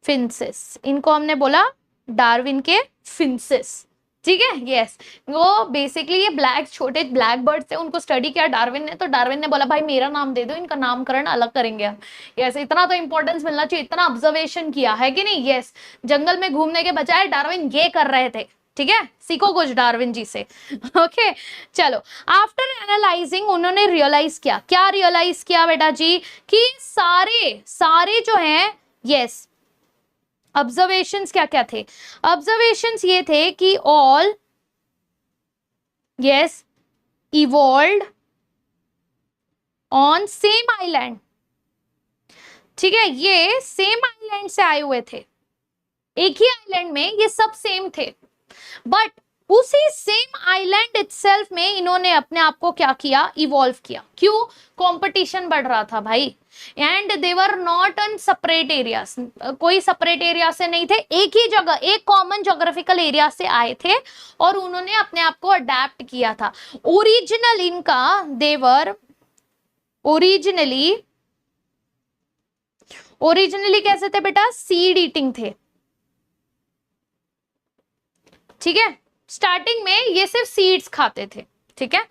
finches. इनको हमने बोला डार्विन के फिंसेस, ठीक है, यस। वो बेसिकली ये ब्लैक, छोटे ब्लैक बर्ड्स थे, उनको स्टडी किया डार्विन ने, तो डार्विन ने बोला भाई मेरा नाम दे दो, इनका नामकरण अलग करेंगे हम। यस, इतना तो इंपॉर्टेंस मिलना चाहिए, इतना ऑब्जर्वेशन किया है कि नहीं? यस, जंगल में घूमने के बजाय डार्विन ये कर रहे थे, ठीक है, सीखो कुछ डार्विन जी से। ओके, चलो, आफ्टर एनालाइजिंग उन्होंने रियलाइज किया, क्या रियलाइज किया बेटा जी, कि सारे सारे जो हैं, यस, ऑब्जर्वेशंस क्या क्या थे? ऑब्जर्वेशंस ये थे कि all, yes, evolved on same island, ठीक है, ये सेम आइलैंड से आए हुए थे, एक ही आइलैंड में ये सब सेम थे, बट उसी सेम आइलैंड इटसेल्फ में इन्होंने अपने आप को क्या किया, इवॉल्व किया। क्यों? कंपटीशन बढ़ रहा था भाई, and they were not on separate areas, कोई सेपरेट एरिया से नहीं थे, एक ही जगह, एक कॉमन ज्योग्राफिकल एरिया से आए थे और उन्होंने अपने आप को अडेप्ट किया था। ओरिजिनल इनका, देवर ओरिजिनली कैसे थे बेटा? सीड ईटिंग थे, ठीक है, स्टार्टिंग में ये सिर्फ सीड्स खाते थे, ठीक है।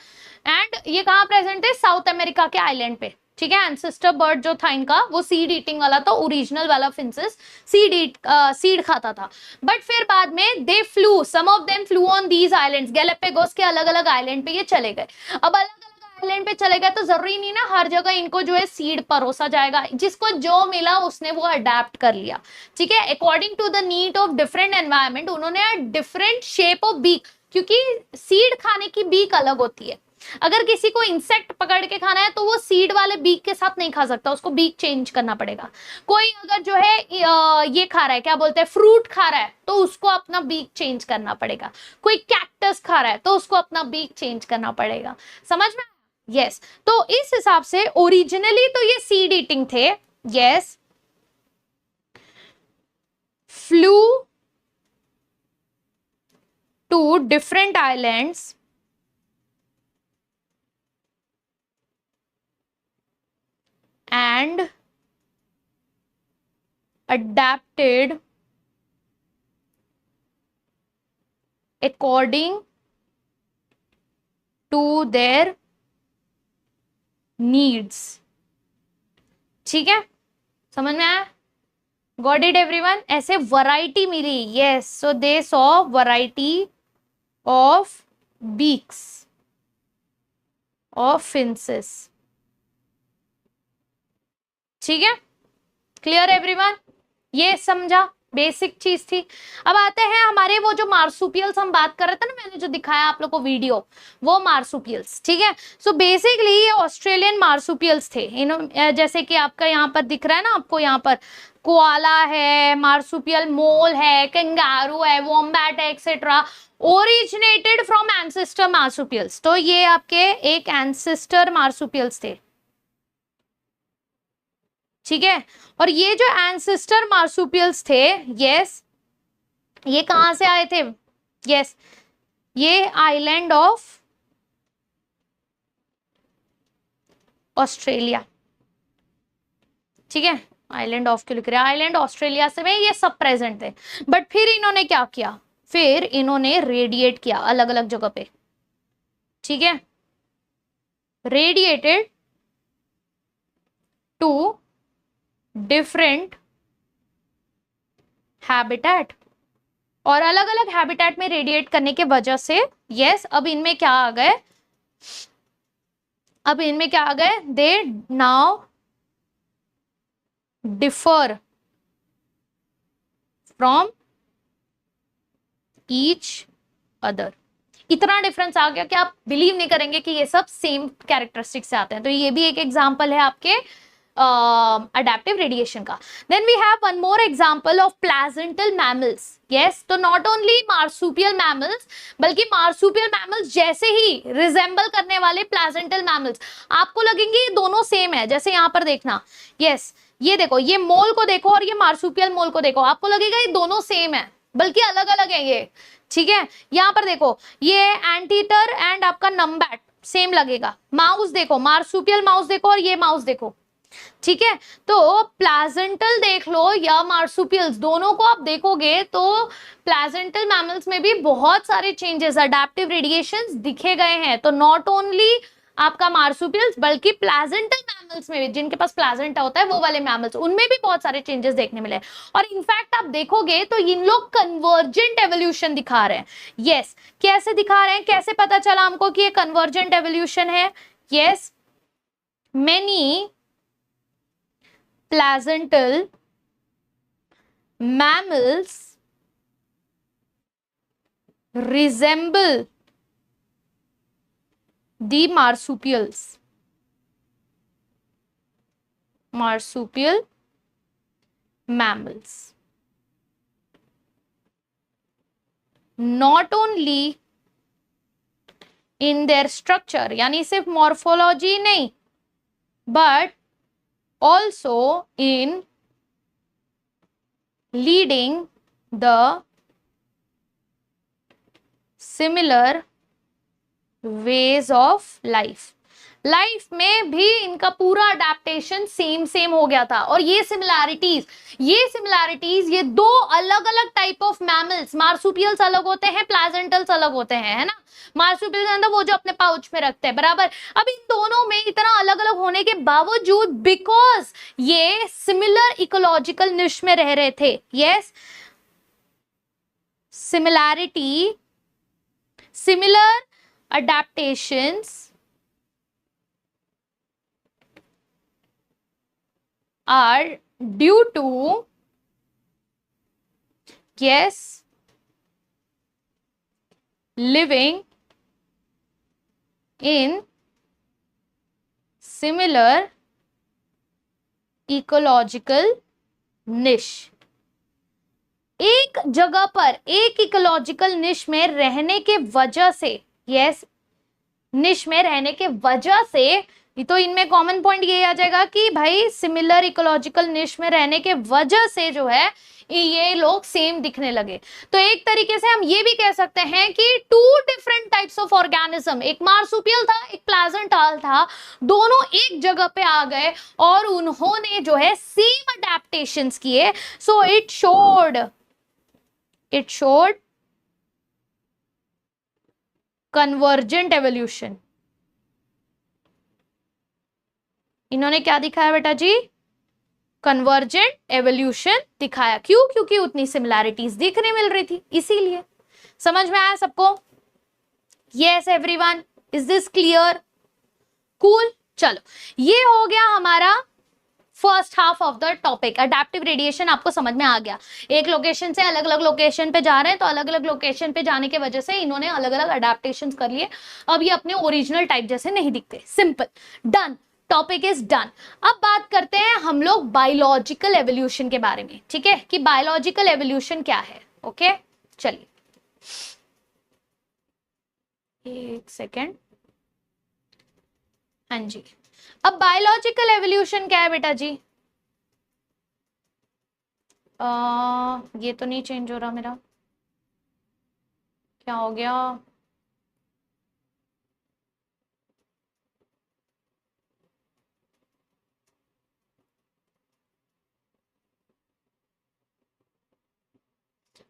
एंड ये कहाँ प्रेजेंट है, साउथ अमेरिका के आइलैंड पे, ठीक है। एंसेस्टर बर्ड जो था इनका वो सीड ईटिंग वाला था, ओरिजिनल वाला फिंचेस सीड खाता था। बट फिर बाद में they flew, some of them flew on these islands, Galapagos के अलग अलग आइलैंड पे ये चले गए। अब अलग अलग आइलैंड पे चले गए तो जरूरी नहीं ना हर जगह इनको जो है सीड परोसा जाएगा, जिसको जो मिला उसने वो अडेप्ट कर लिया, ठीक है। According to the need of different environment उन्होंने डिफरेंट शेप ऑफ बीक, क्योंकि सीड खाने की बीक अलग होती है। अगर किसी को इंसेक्ट पकड़ के खाना है तो वो सीड वाले बीक के साथ नहीं खा सकता, उसको बीक चेंज करना पड़ेगा। कोई अगर जो है ये खा रहा है, क्या बोलते हैं, फ्रूट खा रहा है, तो उसको अपना बीक चेंज करना पड़ेगा। कोई कैक्टस खा रहा है तो उसको अपना बीक चेंज करना पड़ेगा। समझ में? यस। तो इस हिसाब से ओरिजिनली तो ये सीड ईटिंग थे। Yes, flew to different islands and adapted according to their needs। ठीक है, समझ में आया? Got it everyone? ऐसे वैरायटी मिली। Yes, so they saw variety of beaks of finches. ठीक है, क्लियर एवरीवन? ये समझा, बेसिक चीज थी। अब आते हैं हमारे वो जो मार्सुपियल्स हम बात कर रहे थे ना, मैंने जो दिखाया आप लोग को वीडियो, वो मार्सुपियल्स, ठीक है। सो बेसिकली ये ऑस्ट्रेलियन मार्सुपियल्स थे। जैसे कि आपका यहाँ पर दिख रहा है ना, आपको यहाँ पर कोआला है, मार्सुपियल मोल है, कंगारू है, वॉम्बैट है, etcetera, originated from ancestor marsupials. तो ये आपके एक एंसेस्टर मार्सुपियल्स थे, ठीक है। और ये जो एंसेस्टर मार्सुपियल्स थे, यस, ये कहां से आए थे? यस, ये आइलैंड ऑफ ऑस्ट्रेलिया, ठीक है। आइलैंड ऑफ क्यों लिख रहे हैं? आइलैंड ऑस्ट्रेलिया से में ये सब प्रेजेंट थे। बट फिर इन्होंने क्या किया, फिर इन्होंने रेडिएट किया अलग अलग जगह पे, ठीक है। रेडिएटेड टू डिफरेंट हैबिटेट, और अलग अलग हैबिटेट में रेडिएट करने के वजह से यस, अब इनमें क्या आ गए, अब इनमें क्या आ गए, they now differ from each other. इतना डिफरेंस आ गया कि आप बिलीव नहीं करेंगे कि ये सब सेम कैरेक्टरिस्टिक से आते हैं। तो ये भी एक एग्जांपल है आपके अडेप्टिव रेडिएशन का। Then we have one more example of placental mammals. Yes, तो नॉट ओनली मार्सुपियल मैमल्स, बल्कि मार्सुपियल मैमल्स जैसे ही रिजेंबल करने वाले प्लाजेंटल मैमल्स। आपको लगेंगे ये दोनों सेम है, जैसे यहाँ पर देखना, यस, ये देखो, ये मोल को देखो और ये मार्सुपियल मोल को देखो, आपको लगेगा ये दोनों सेम है, बल्कि अलग अलग है ये, ठीक है। यहाँ पर देखो, ये एंटीटर एंड आपका नम्बैट सेम लगेगा। माउस देखो, मार्सुपियल माउस देखो और ये माउस देखो, ठीक है। तो प्लाजेंटल देख लो या मार्सुपियल्स, दोनों को आप देखोगे तो प्लाजेंटल मैमल्स में भी बहुत सारे चेंजेस, अडेप्टिव रेडिएशंस दिखे गए हैं। तो नॉट ओनली आपका मार्सुपियल्स, बल्कि प्लाजेंटल मैमल्स में भी, जिनके पास प्लाजेंटा होता है वो वाले मैमल्स, उनमें भी बहुत सारे चेंजेस देखने मिले। और इनफैक्ट आप देखोगे तो इन लोग कन्वर्जेंट एवोल्यूशन दिखा रहे हैं। यस, कैसे दिखा रहे हैं, कैसे पता चला हमको कि ये कन्वर्जेंट एवोल्यूशन है? Yes, many placental mammals resemble the marsupial mammals, not only in their structure, यानी सिर्फ मॉर्फोलॉजी नहीं, but also in leading the similar ways of life। Life में भी इनका पूरा अडेप्टेशन सेम सेम हो गया था। और ये सिमिलैरिटीज ये दो अलग अलग टाइप ऑफ मैमल्स, मार्सुपियल्स अलग होते हैं, प्लाजेंटल्स अलग होते हैं, है ना। मार्सुपियल्स अंदर वो जो अपने पाउच में रखते हैं, बराबर। अब इन दोनों में इतना अलग अलग होने के बावजूद, बिकॉज ये सिमिलर इकोलॉजिकल निश में रह रहे थे, yes, similarity, similar adaptations are due to, yes, living in similar ecological niche। एक जगह पर एक इकोलॉजिकल निश में रहने के वजह से, यस, निश में रहने के वजह से, तो इनमें कॉमन पॉइंट ये आ जाएगा कि भाई सिमिलर इकोलॉजिकल निश में रहने के वजह से जो है ये लोग सेम दिखने लगे। तो एक तरीके से हम ये भी कह सकते हैं कि to different types of organism, एक मार्सुपियल था, एक प्लाजेंटाल था, दोनों एक जगह पे आ गए और उन्होंने जो है सेम अडेप्टेशंस किए। So it showed convergent evolution. इन्होंने क्या दिखाया बेटा जी? कन्वर्जेंट एवोल्यूशन दिखाया। क्यों? क्योंकि उतनी सिमिलैरिटीज दिखने मिल रही थी, इसीलिए। समझ में आया सबको? Yes everyone, is this clear? Cool. चलो, ये हो गया हमारा first half of the topic. Adaptive radiation आपको समझ में आ गया। एक लोकेशन से अलग अलग लोकेशन पे जा रहे हैं, तो अलग अलग लोकेशन पे जाने की वजह से इन्होंने अलग अलग अडेप्टेशन कर लिए। अब ये अपने ओरिजिनल टाइप जैसे नहीं दिखते। Simple, done, topic is done. अब बात करते हैं हम लोग बायोलॉजिकल एवोल्यूशन के बारे में, ठीक है, कि बायोलॉजिकल एवोल्यूशन क्या है। ओके, चलिए एक सेकेंड। हाँ जी, अब बायोलॉजिकल एवोल्यूशन क्या है बेटा जी? ये तो नहीं चेंज हो रहा मेरा, क्या हो गया?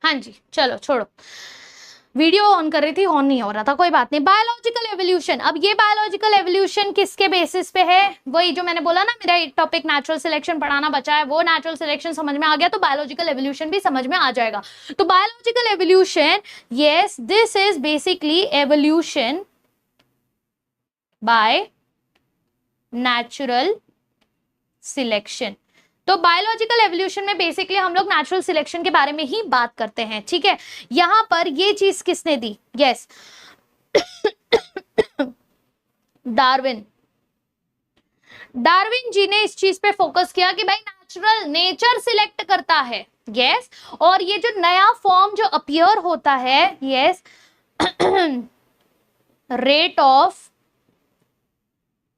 हाँ जी, चलो छोड़ो, वीडियो ऑन कर रही थी, ऑन नहीं हो रहा था, कोई बात नहीं। बायोलॉजिकल एवोल्यूशन, अब ये बायोलॉजिकल एवोल्यूशन किसके बेसिस पे है? वही जो मैंने बोला ना, मेरा एक टॉपिक नेचुरल सिलेक्शन पढ़ाना बचा है, वो नेचुरल सिलेक्शन समझ में आ गया तो बायोलॉजिकल एवोल्यूशन भी समझ में आ जाएगा। तो biological evolution, yes, this is basically evolution by natural selection. तो बायोलॉजिकल एवोल्यूशन में बेसिकली हम लोग नेचुरल सिलेक्शन के बारे में ही बात करते हैं, ठीक है। यहां पर ये चीज किसने दी? Yes, Darwin. डार्विन जी ने इस चीज पे फोकस किया कि भाई नेचर सिलेक्ट करता है, यस। और ये जो नया फॉर्म जो अपीयर होता है, yes, rate of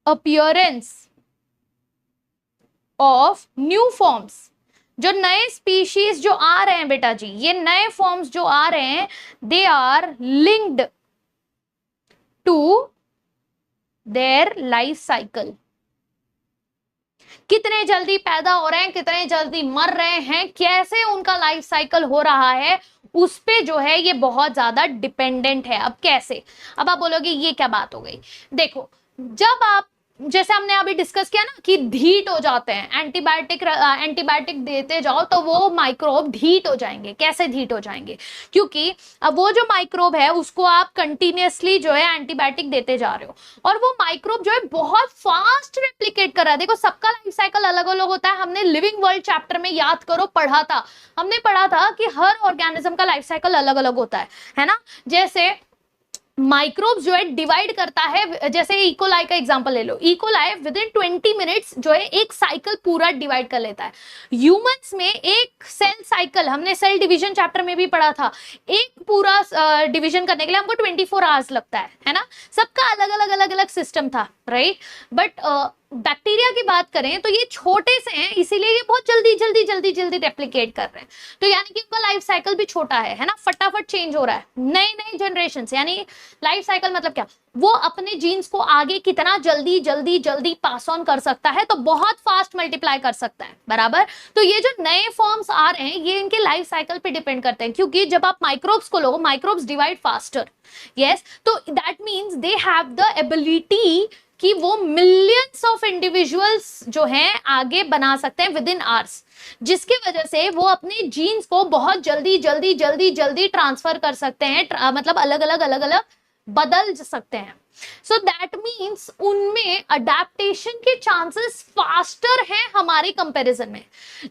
appearance of new forms, जो नए स्पीशीज जो आ रहे हैं बेटा जी, ये नए फॉर्म्स जो आ रहे हैं, they are linked to their life cycle. कितने जल्दी पैदा हो रहे हैं, कितने जल्दी मर रहे हैं, कैसे उनका लाइफ साइकिल हो रहा है, उस पे जो है ये बहुत ज्यादा डिपेंडेंट है। अब कैसे? अब आप बोलोगे ये क्या बात हो गई? देखो, जब आप, जैसे हमने अभी डिस्कस किया ना कि ढीट हो जाते हैं, एंटीबायोटिक देते जाओ तो वो माइक्रोब ढीट हो जाएंगे। कैसे ढीट हो जाएंगे? क्योंकि अब वो जो माइक्रोब है उसको आप कंटिन्यूअसली जो है एंटीबायोटिक देते जा रहे हो, और वो माइक्रोब जो है बहुत फास्ट रेप्लिकेट कर रहा है। देखो, सबका लाइफ साइकिल अलग अलग होता है। हमने लिविंग वर्ल्ड चैप्टर में, याद करो, पढ़ा था, हमने पढ़ा था कि हर ऑर्गेनिज्म का लाइफ साइकिल अलग अलग होता है ना। जैसे माइक्रोब्स जो है डिवाइड करता है, जैसे इकोलाई का एग्जांपल ले लो, इकोलाई विद इन 20 मिनट्स जो है एक साइकिल पूरा डिवाइड कर लेता है। ह्यूमंस में एक सेल साइकिल, हमने सेल डिवीजन चैप्टर में भी पढ़ा था, एक पूरा डिवीजन करने के लिए हमको 24 आवर्स लगता है ना। सबका अलग अलग सिस्टम था, राइट। बट बैक्टीरिया की बात करें तो ये छोटे से हैं, इसीलिए ये बहुत जल्दी जल्दी जल्दी जल्दी रेप्लिकेट कर रहे हैं। तो यानी कि उनका लाइफ साइकिल भी छोटा है ना, फटाफट चेंज हो रहा है, नए नए जनरेशन। यानी लाइफ साइकिल मतलब क्या, वो अपने जीन्स को आगे कितना जल्दी जल्दी जल्दी पास ऑन कर सकता है, तो बहुत फास्ट मल्टीप्लाई कर सकता है, बराबर। तो ये जो नए फॉर्म्स आ रहे हैं ये इनके लाइफ साइकिल पे डिपेंड करते हैं, क्योंकि जब आप माइक्रोब्स को लो, माइक्रोब्स डिवाइड फास्टर, यस, तो that means they have the ability कि वो मिलियंस ऑफ इंडिविजुअल्स जो हैं आगे बना सकते हैं विद इन आवर्स, जिसकी वजह से वो अपने जीन्स को बहुत जल्दी जल्दी जल्दी जल्दी ट्रांसफर कर सकते हैं, मतलब अलग अलग बदल सकते हैं। सो दैट मीन्स उनमें अडेप्टेशन के चांसेस फास्टर हैं हमारे कंपैरिजन में।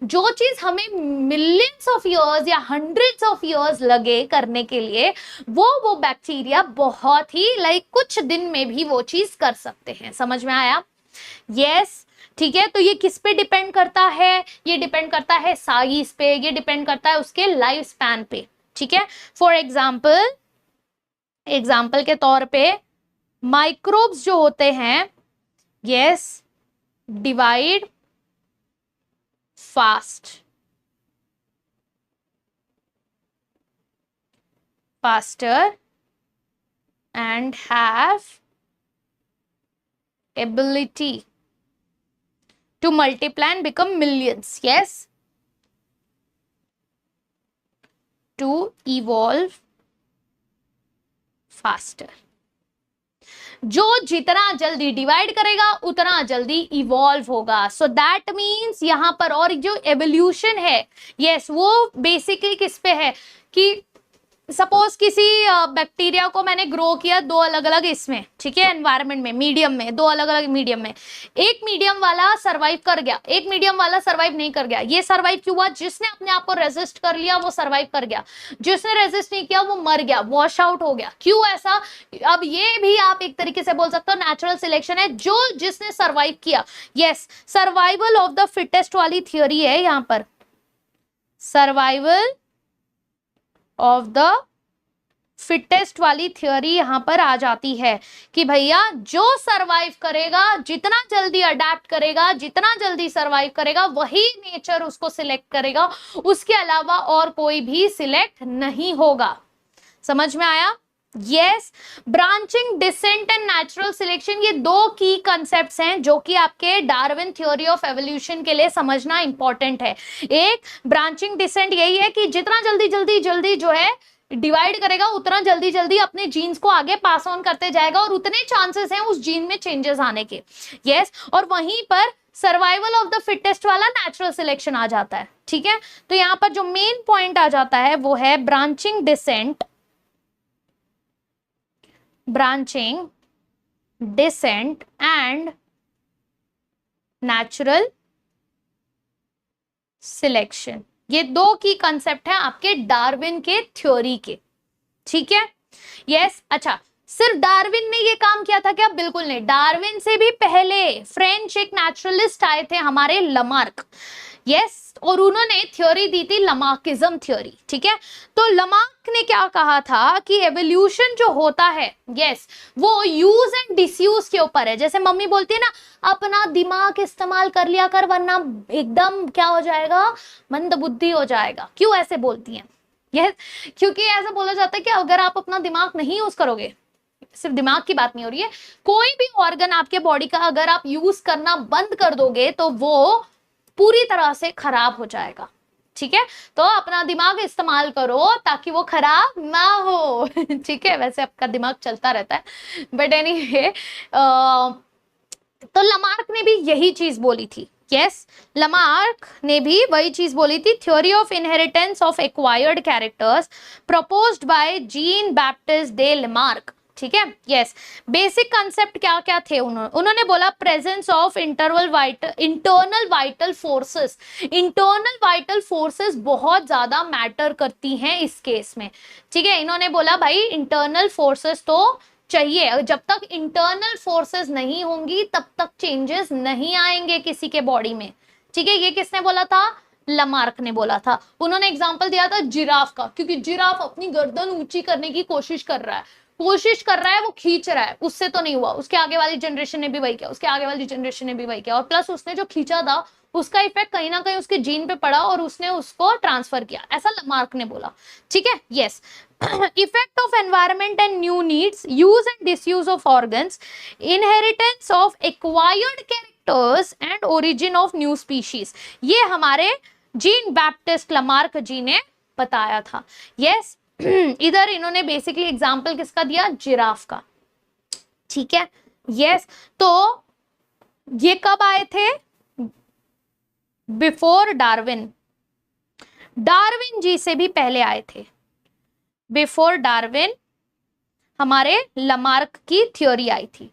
जो चीज हमें मिलियंस ऑफ इयर्स या हंड्रेड्स ऑफ इयर्स लगे करने के लिए, वो बैक्टीरिया बहुत ही कुछ दिन में भी वो चीज कर सकते हैं। समझ में आया? यस, ठीक है। तो ये किस पे डिपेंड करता है? ये डिपेंड करता है साइज पे, ये डिपेंड करता है उसके लाइफ स्पैन पे, ठीक है। फॉर एग्जाम्पल के तौर पे माइक्रोब्स जो होते हैं, yes, divide faster and have ability to multiply and become millions, yes, to evolve faster। जो जितना जल्दी डिवाइड करेगा उतना जल्दी इवॉल्व होगा। सो दैट मीन्स यहां पर, और जो एवोल्यूशन है, यस, वो बेसिकली किस पे है कि सपोज किसी बैक्टीरिया को मैंने ग्रो किया दो अलग अलग इसमें, ठीक है, एनवायरनमेंट में, मीडियम में, दो अलग अलग मीडियम में। एक मीडियम वाला सरवाइव कर गया, एक मीडियम वाला सरवाइव नहीं कर गया। ये सरवाइव क्यों हुआ? जिसने अपने आप को रेजिस्ट कर लिया वो सरवाइव कर गया, जिसने रेजिस्ट नहीं किया वो मर गया, वॉश आउट हो गया। क्यों ऐसा? अब ये भी आप एक तरीके से बोल सकते हो नेचुरल सिलेक्शन है, जो जिसने सरवाइव किया। Yes, survival of the fittest वाली थियोरी है यहां पर, सर्वाइवल ऑफ द फिटेस्ट वाली थ्योरी यहां पर आ जाती है कि भैया जो सरवाइव करेगा, जितना जल्दी अडेप्ट करेगा, जितना जल्दी सरवाइव करेगा, वही नेचर उसको सिलेक्ट करेगा, उसके अलावा और कोई भी सिलेक्ट नहीं होगा। समझ में आया? Yes, branching, descent and natural selection, ये दो की कंसेप्ट्स हैं जो कि आपके डार्विन थ्योरी ऑफ एवोल्यूशन के लिए समझना इंपॉर्टेंट है। एक ब्रांचिंग डिसेंट यही है कि जितना जल्दी जल्दी जल्दी जो है डिवाइड करेगा, उतना जल्दी जल्दी अपने जीन्स को आगे पास ऑन करते जाएगा, और उतने चांसेस हैं उस जीन में चेंजेस आने के। यस, और वहीं पर सर्वाइवल ऑफ द फिटेस्ट वाला नेचुरल सिलेक्शन आ जाता है, ठीक है। तो यहां पर जो मेन पॉइंट आ जाता है वो है branching descent, and natural selection, ये दो की कंसेप्ट है आपके डार्विन के थ्योरी के, ठीक है। यस, अच्छा, सिर्फ डार्विन ने ये काम किया था क्या? बिल्कुल नहीं, डार्विन से भी पहले फ्रेंच एक नेचुरलिस्ट आए थे हमारे, लमार्क, यस, और उन्होंने थ्योरी दी थी लमार्किज्म थ्योरी, ठीक है। तो लमार्क ने क्या कहा था कि एवोल्यूशन जो होता है, यस, वो यूज एंड डिसयूज के ऊपर है। जैसे मम्मी बोलती है ना, अपना दिमाग इस्तेमाल कर लिया कर वरना एकदम क्या हो जाएगा, मंदबुद्धि हो जाएगा। क्यों ऐसे बोलती हैं? यस, क्योंकि ऐसा बोला जाता है कि अगर आप अपना दिमाग नहीं यूज करोगे, सिर्फ दिमाग की बात नहीं हो रही है, कोई भी ऑर्गन आपके बॉडी का अगर आप यूज करना बंद कर दोगे तो वो पूरी तरह से खराब हो जाएगा, ठीक है। तो अपना दिमाग इस्तेमाल करो ताकि वो खराब ना हो ठीक है, वैसे आपका दिमाग चलता रहता है, बट एनीवे, तो लमार्क ने भी यही चीज बोली थी। यस, लमार्क ने भी वही चीज बोली थी। Theory of inheritance of acquired characters proposed by Jean Baptiste they Lamarck, ठीक है। यस, बेसिक कंसेप्ट क्या क्या थे? उन्होंने बोला presence of internal vital forces. Internal vital forces बहुत ज्यादा मैटर करती हैं इस केस में, ठीक है। इन्होंने बोला भाई इंटरनल फोर्सेस तो चाहिए, जब तक इंटरनल फोर्सेस नहीं होंगी तब तक चेंजेस नहीं आएंगे किसी के बॉडी में, ठीक है। ये किसने बोला था? लमार्क ने बोला था। उन्होंने एग्जांपल दिया था जिराफ का, क्योंकि जिराफ अपनी गर्दन ऊंची करने की कोशिश कर रहा है, कोशिश कर रहा है, वो खींच रहा है, उससे तो नहीं हुआ, उसके आगे वाली जनरेशन ने भी वही किया, उसके आगे वाली जनरेशन ने भी वही किया, और प्लस उसने जो खींचा था उसका इफेक्ट कहीं ना कहीं उसके जीन पे पड़ा और उसने उसको ट्रांसफर किया, ऐसा लामार्क ने बोला। ठीक है, yes. Effect of environment and new needs, use and disuse of organs, inheritance of acquired characters and origin of new species, ये हमारे जीन बैप्टिस्ट लामार्क जी ने बताया था। यस, इधर इन्होंने बेसिकली एग्जाम्पल किसका दिया, जिराफ का। ठीक है, यस। तो ये कब आए थे, बिफोर डार्विन, डार्विन जी से भी पहले आए थे, बिफोर डार्विन हमारे लामार्क की थ्योरी आई थी।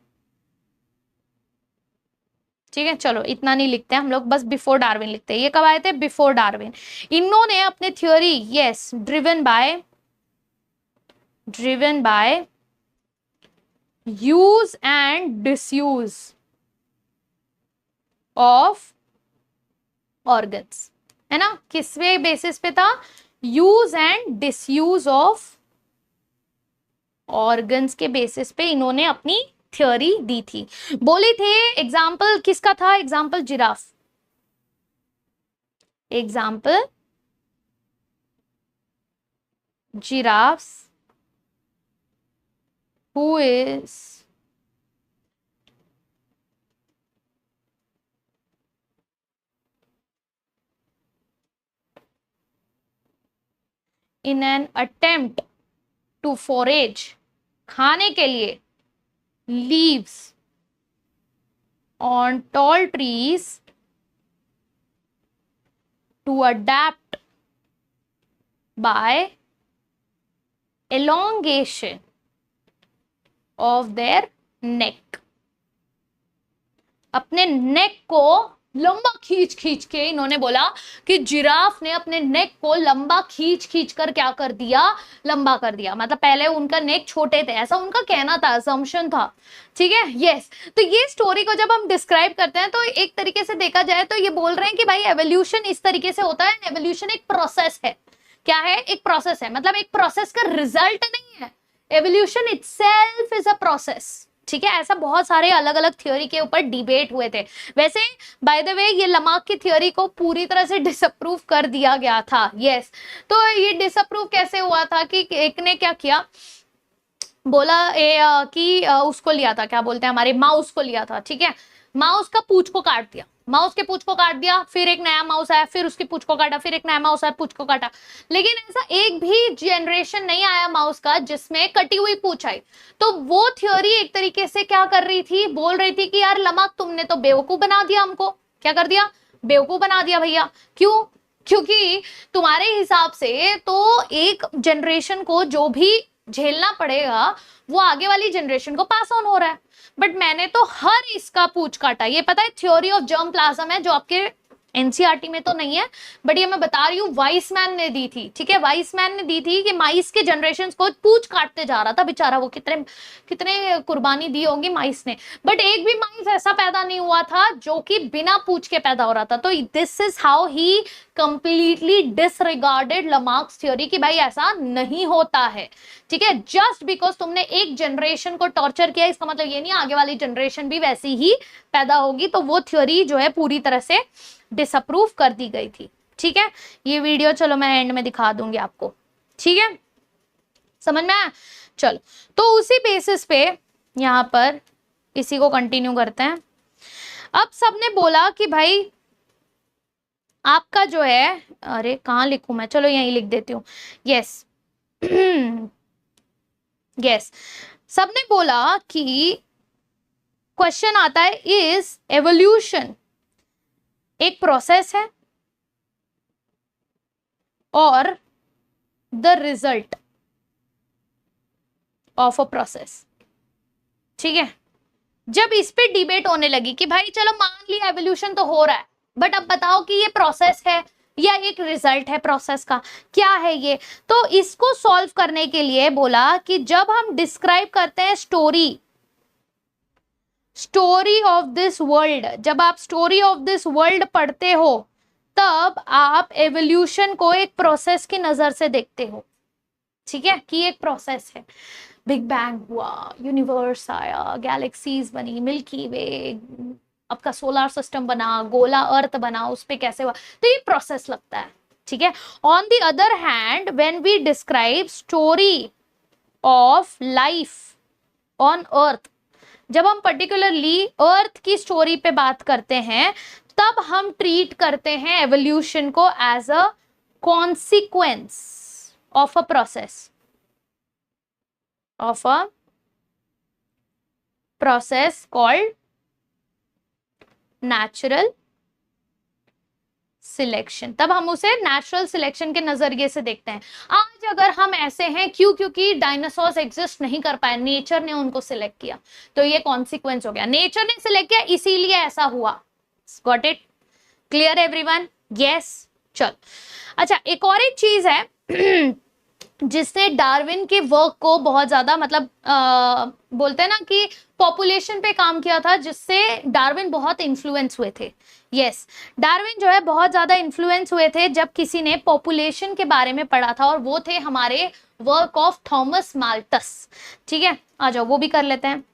ठीक है, चलो इतना नहीं लिखते हैं हम लोग, बस बिफोर डार्विन लिखते हैं। ये कब आए थे, बिफोर डार्विन। इन्होंने अपने theory, yes, driven by use and disuse of organs, है ना, किसवे बेसिस पे था, use and disuse of organs के बेसिस पे इन्होंने अपनी थ्योरी दी थी, बोली थी। एग्जाम्पल किसका था, example giraffe, example giraffes who is in an attempt to forage, खाने के लिए, leaves on tall trees to adapt by elongation of their neck, अपने नेक को लंबा खींच खींच के इन्होंने बोला कि जिराफ ने अपने नेक को लंबा खींच खींच कर क्या कर दिया, लंबा कर दिया। मतलब पहले उनका नेक छोटे थे, ऐसा उनका कहना था, असम्पशन था। ठीक है, यस। तो ये स्टोरी को जब हम डिस्क्राइब करते हैं तो एक तरीके से देखा जाए तो ये बोल रहे हैं कि भाई एवोल्यूशन इस तरीके से होता है, एवोल्यूशन एक प्रोसेस है। क्या है, एक प्रोसेस है, मतलब एक प्रोसेस का रिजल्ट नहीं है, evolution itself is a process. ठीक है, ऐसा बहुत सारे अलग अलग थ्योरी के ऊपर डिबेट हुए थे। वैसे बाय द वे ये लामार्क की थ्योरी को पूरी तरह से डिसअप्रूव कर दिया गया था। यस, तो ये डिसअप्रूव कैसे हुआ था कि एक ने क्या किया, बोला कि उसको लिया था, क्या बोलते हैं, हमारे माउस को लिया था। ठीक है, माउस का पूंछ को काट दिया, माउस के पूंछ को काट दिया, फिर एक नया माउस आया, फिर उसकी पूंछ को काटा, फिर एक नया माउस आया, पूंछ को काटा। लेकिन ऐसा एक भी जनरेशन नहीं आया माउस का जिसमें कटी हुई पूंछ आई। तो वो थ्योरी एक तरीके से क्या कर रही थी, बोल रही थी कि यार लामार्क तुमने तो बेवकूफ बना दिया हमको। क्या कर दिया, बेवकूफ बना दिया भैया। क्यों, क्योंकि तुम्हारे हिसाब से तो एक जनरेशन को जो भी झेलना पड़ेगा वो आगे वाली जनरेशन को पास ऑन हो रहा है, बट मैंने तो हर इसका पूंछ काटा। ये पता है थ्योरी ऑफ जर्म प्लाज्म है, जो आपके एनसीईआरटी में तो नहीं है, बट ये मैं बता रही हूँ, वाइसमैन ने दी थी। ठीक है, वाइसमैन ने दी थी कि माइस के जनरेशन को पूंछ काटते जा रहा था बेचारा, वो कितने कितने कुर्बानी दी होगी माइस ने, बट एक भी माइस ऐसा पैदा नहीं हुआ था जो कि बिना पूंछ के पैदा हो रहा था। तो this is how he completely disregarded Lamarck's theory कि भाई ऐसा नहीं होता है। ठीक है, जस्ट बिकॉज तुमने एक जनरेशन को टॉर्चर किया इसका मतलब ये नहीं आगे वाली जनरेशन भी वैसी ही पैदा होगी। तो वो थ्योरी जो है पूरी तरह से डिसअप्रूव कर दी गई थी। ठीक है, ये वीडियो चलो मैं एंड में दिखा दूंगी आपको। ठीक है, समझ में आया। चलो, तो उसी बेसिस पे यहां पर इसी को कंटिन्यू करते हैं। अब सबने बोला कि भाई आपका जो है, अरे कहाँ लिखूं मैं, चलो यहीं लिख देती हूँ। यस, यस, सबने बोला कि क्वेश्चन आता है, इज एवोल्यूशन एक प्रोसेस है और the result of a process. ठीक है, जब इस पे डिबेट होने लगी कि भाई चलो मान लिया एवोल्यूशन तो हो रहा है, बट अब बताओ कि ये प्रोसेस है या एक रिजल्ट है प्रोसेस का, क्या है ये। तो इसको सॉल्व करने के लिए बोला कि जब हम डिस्क्राइब करते हैं स्टोरी ऑफ दिस वर्ल्ड, जब आप स्टोरी ऑफ दिस वर्ल्ड पढ़ते हो तब आप एवोल्यूशन को एक प्रोसेस की नजर से देखते हो। ठीक है, कि एक प्रोसेस है। बिग बैंग हुआ, यूनिवर्स आया, गैलेक्सीज बनी, मिल्की वे, आपका सोलर सिस्टम बना, गोला अर्थ बना, उस पे कैसे हुआ, तो ये प्रोसेस लगता है, ठीक है। On the other hand when we describe story of life on earth, जब हम पर्टिकुलरली अर्थ की स्टोरी पे बात करते हैं, तब हम ट्रीट करते हैं एवोल्यूशन को as a consequence of a process, called natural selection. तब हम उसे नेचुरल सिलेक्शन के नजरिए से देखते हैं। आज अगर हम ऐसे हैं, क्योंकि डायनासोर्स एग्जिस्ट नहीं कर पाए, नेचर ने उनको सिलेक्ट किया, तो ये कॉन्सिक्वेंस हो गया, नेचर ने सिलेक्ट किया इसीलिए ऐसा हुआ। Got it? Clear everyone? Yes. चल, अच्छा, एक और एक चीज है जिसने डार्विन के वर्क को बहुत ज्यादा, मतलब बोलते हैं ना कि पॉपुलेशन पे काम किया था, जिससे डार्विन बहुत इन्फ्लुएंस हुए थे। यस, डार्विन जो है बहुत ज्यादा इन्फ्लुएंस हुए थे जब किसी ने पॉपुलेशन के बारे में पढ़ा था, और वो थे हमारे वर्क ऑफ थॉमस माल्टस। ठीक है, आ जाओ वो भी कर लेते हैं।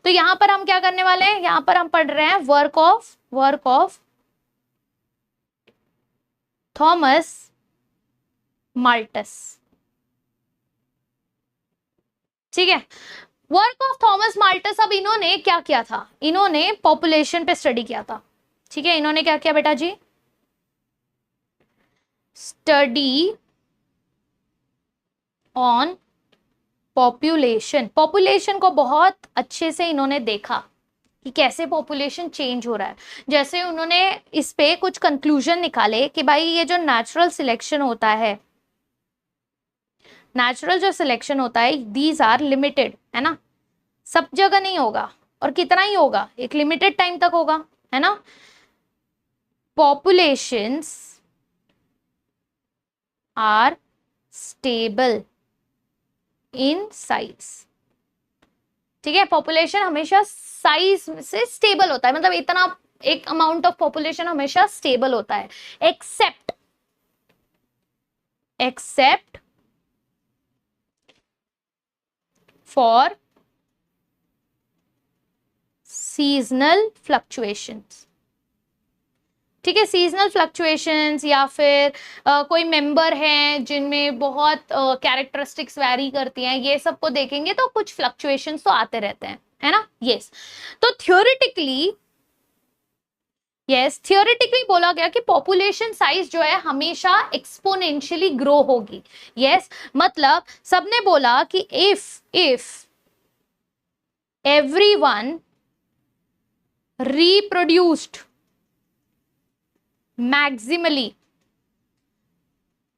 तो यहां पर हम क्या करने वाले हैं, यहां पर हम पढ़ रहे हैं वर्क ऑफ थॉमस माल्टस। ठीक है, वर्क ऑफ थॉमस माल्टस। अब इन्होंने क्या किया था, इन्होंने पॉपुलेशन पे स्टडी किया था। ठीक है, इन्होंने क्या किया बेटा जी, स्टडी ऑन पॉपुलेशन को बहुत अच्छे से इन्होंने देखा कि कैसे पॉपुलेशन चेंज हो रहा है। जैसे उन्होंने इस पे कुछ कंक्लूजन निकाले कि भाई ये जो नेचुरल सिलेक्शन होता है, नेचुरल जो सिलेक्शन होता है, दीज आर लिमिटेड, है ना, सब जगह नहीं होगा, और कितना ही होगा, एक लिमिटेड टाइम तक होगा, है ना। Populations are stable in size. ठीक है, पॉपुलेशन हमेशा साइज से स्टेबल होता है, मतलब इतना एक अमाउंट ऑफ पॉपुलेशन हमेशा स्टेबल होता है, एक्सेप्ट फॉर सीजनल फ्लक्चुएशंस। ठीक है, सीजनल फ्लक्चुएशंस, या फिर कोई मेंबर हैं जिनमें बहुत कैरेक्टरिस्टिक्स वैरी करती हैं, ये सब को देखेंगे तो कुछ फ्लक्चुएशंस तो आते रहते हैं, है ना। यस, तो थियोरेटिकली बोला गया कि पॉपुलेशन साइज जो है हमेशा एक्सपोनेंशियली ग्रो होगी। यस, मतलब सबने बोला कि इफ एवरीवन रिप्रोड्यूस्ड मैक्सिमली,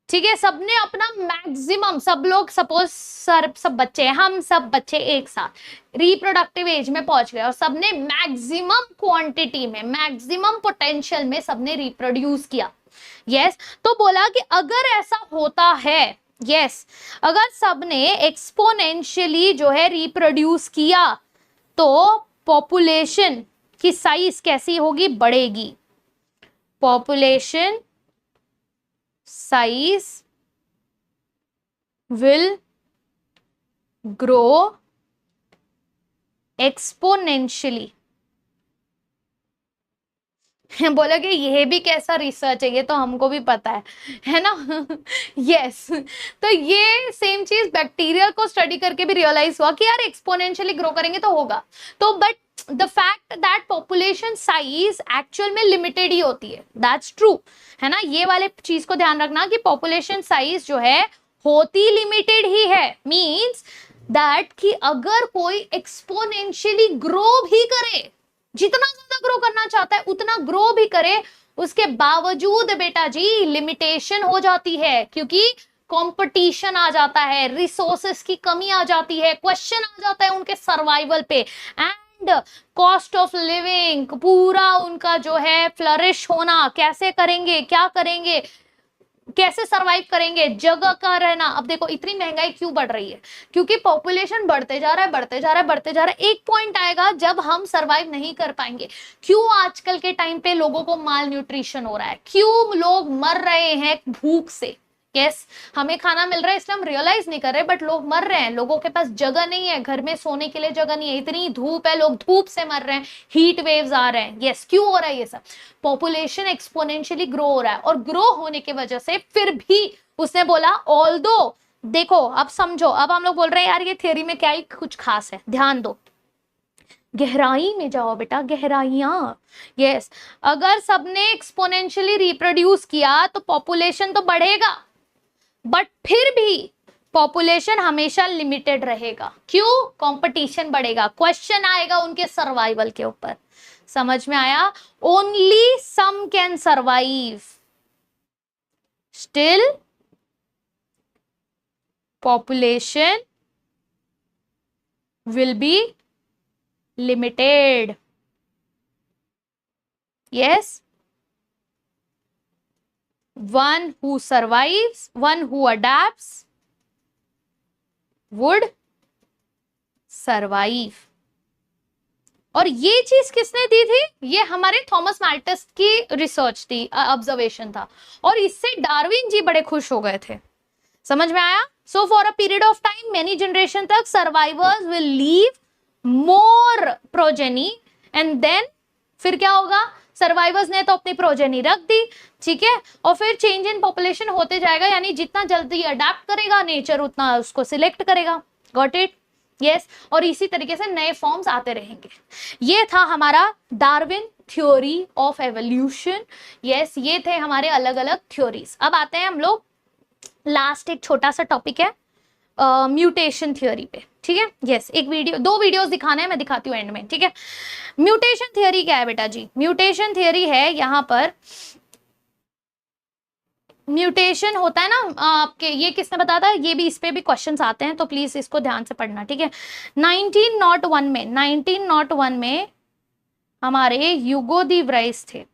ठीक है, सबने अपना मैक्सिमम, सब लोग सपोज सब बच्चे, हम सब बच्चे एक साथ रिप्रोडक्टिव एज में पहुंच गए और सबने मैक्सिमम क्वांटिटी में, मैक्सिमम पोटेंशियल में सबने रिप्रोड्यूस किया। यस, तो बोला कि अगर ऐसा होता है, यस, अगर सबने एक्सपोनेंशियली जो है रिप्रोड्यूस किया, तो पॉपुलेशन की साइज कैसी होगी, बढ़ेगी। Population size will grow exponentially. बोला कि ये भी कैसा रिसर्च है, ये तो हमको भी पता है ना। यस, तो ये सेम चीज बैक्टीरिया को स्टडी करके भी रियलाइज हुआ कि यार एक्सपोनेंशियली ग्रो करेंगे तो होगा, तो but the fact that population size actual में लिमिटेड ही होती है, दैट्स ट्रू, है ना। ये वाले चीज को ध्यान रखना कि पॉपुलेशन साइज जो है होती लिमिटेड ही है, मींस दैट कि अगर कोई एक्सपोनेंशियली ग्रो भी करे, जितना ज्यादा ग्रो करना चाहता है उतना ग्रो भी करे, उसके बावजूद बेटा जी लिमिटेशन हो जाती है, क्योंकि कंपटीशन आ जाता है, रिसोर्सेस की कमी आ जाती है, क्वेश्चन आ जाता है उनके सर्वाइवल पे, एंड कॉस्ट ऑफ लिविंग, पूरा उनका जो है फ्लरिश होना, कैसे करेंगे, क्या करेंगे, कैसे सरवाइव करेंगे, जगह का रहना। अब देखो इतनी महंगाई क्यों बढ़ रही है, क्योंकि पॉपुलेशन बढ़ते जा रहा है, एक पॉइंट आएगा जब हम सरवाइव नहीं कर पाएंगे। क्यों आजकल के टाइम पे लोगों को माल न्यूट्रिशन हो रहा है, क्यों लोग मर रहे हैं भूख से, यस, हमें खाना मिल रहा है इसलिए हम रियलाइज नहीं कर रहे, बट लोग मर रहे हैं, लोगों के पास जगह नहीं है, घर में सोने के लिए जगह नहीं है, इतनी धूप है, लोग धूप से मर रहे हैं, हीट वेव्स आ रहे हैं। यस, क्यों हो रहा है ये सब? पॉपुलेशन एक्सपोनेंशियली ग्रो हो रहा है, और ग्रो होने की वजह से फिर भी उसने बोला ऑल्दो, देखो अब समझो, अब हम लोग बोल रहे हैं यार ये थियोरी में क्या ही कुछ खास है, ध्यान दो, गहराई में जाओ बेटा, गहराइयां। यस, अगर सबने एक्सपोनेंशियली रिप्रोड्यूस किया तो पॉपुलेशन तो बढ़ेगा, बट फिर भी पॉपुलेशन हमेशा लिमिटेड रहेगा। क्यों? कंपटीशन बढ़ेगा, क्वेश्चन आएगा उनके सर्वाइवल के ऊपर। समझ में आया? Only some can survive, still population will be limited. Yes, one who survives, one who adapts would survive। और ये चीज किसने दी थी? ये हमारे थॉमस माल्थस की रिसर्च थी, ऑब्जर्वेशन था, और इससे डार्विन जी बड़े खुश हो गए थे। समझ में आया? So for a period of time, many generation तक, survivors will leave more progeny, and then फिर क्या होगा? सर्वाइवर्स ने तो अपनी प्रोजेनी रख दी, ठीक है, और फिर चेंज इन पॉपुलेशन होते जाएगा, यानी जितना जल्दी अडेप्ट करेगा नेचर उतना उसको सिलेक्ट करेगा। Got it? यस, और इसी तरीके से नए फॉर्म्स आते रहेंगे। ये था हमारा Darwin theory of evolution. Yes, ये थे हमारे अलग अलग थ्योरीज। अब आते हैं हम लोग, लास्ट एक छोटा सा टॉपिक है म्यूटेशन थ्योरी पे, ठीक है। यस, एक वीडियो, 2 वीडियोस दिखाने हैं, मैं दिखाती हूँ एंड में, ठीक है। म्यूटेशन थ्योरी क्या है बेटा जी? म्यूटेशन थ्योरी है, यहाँ पर म्यूटेशन होता है ना आपके, ये किसने बताया था? ये भी, इस पे भी क्वेश्चंस आते हैं, तो प्लीज इसको ध्यान से पढ़ना, ठीक है। 1901 में हमारे ह्यूगो दी व्राइस थे,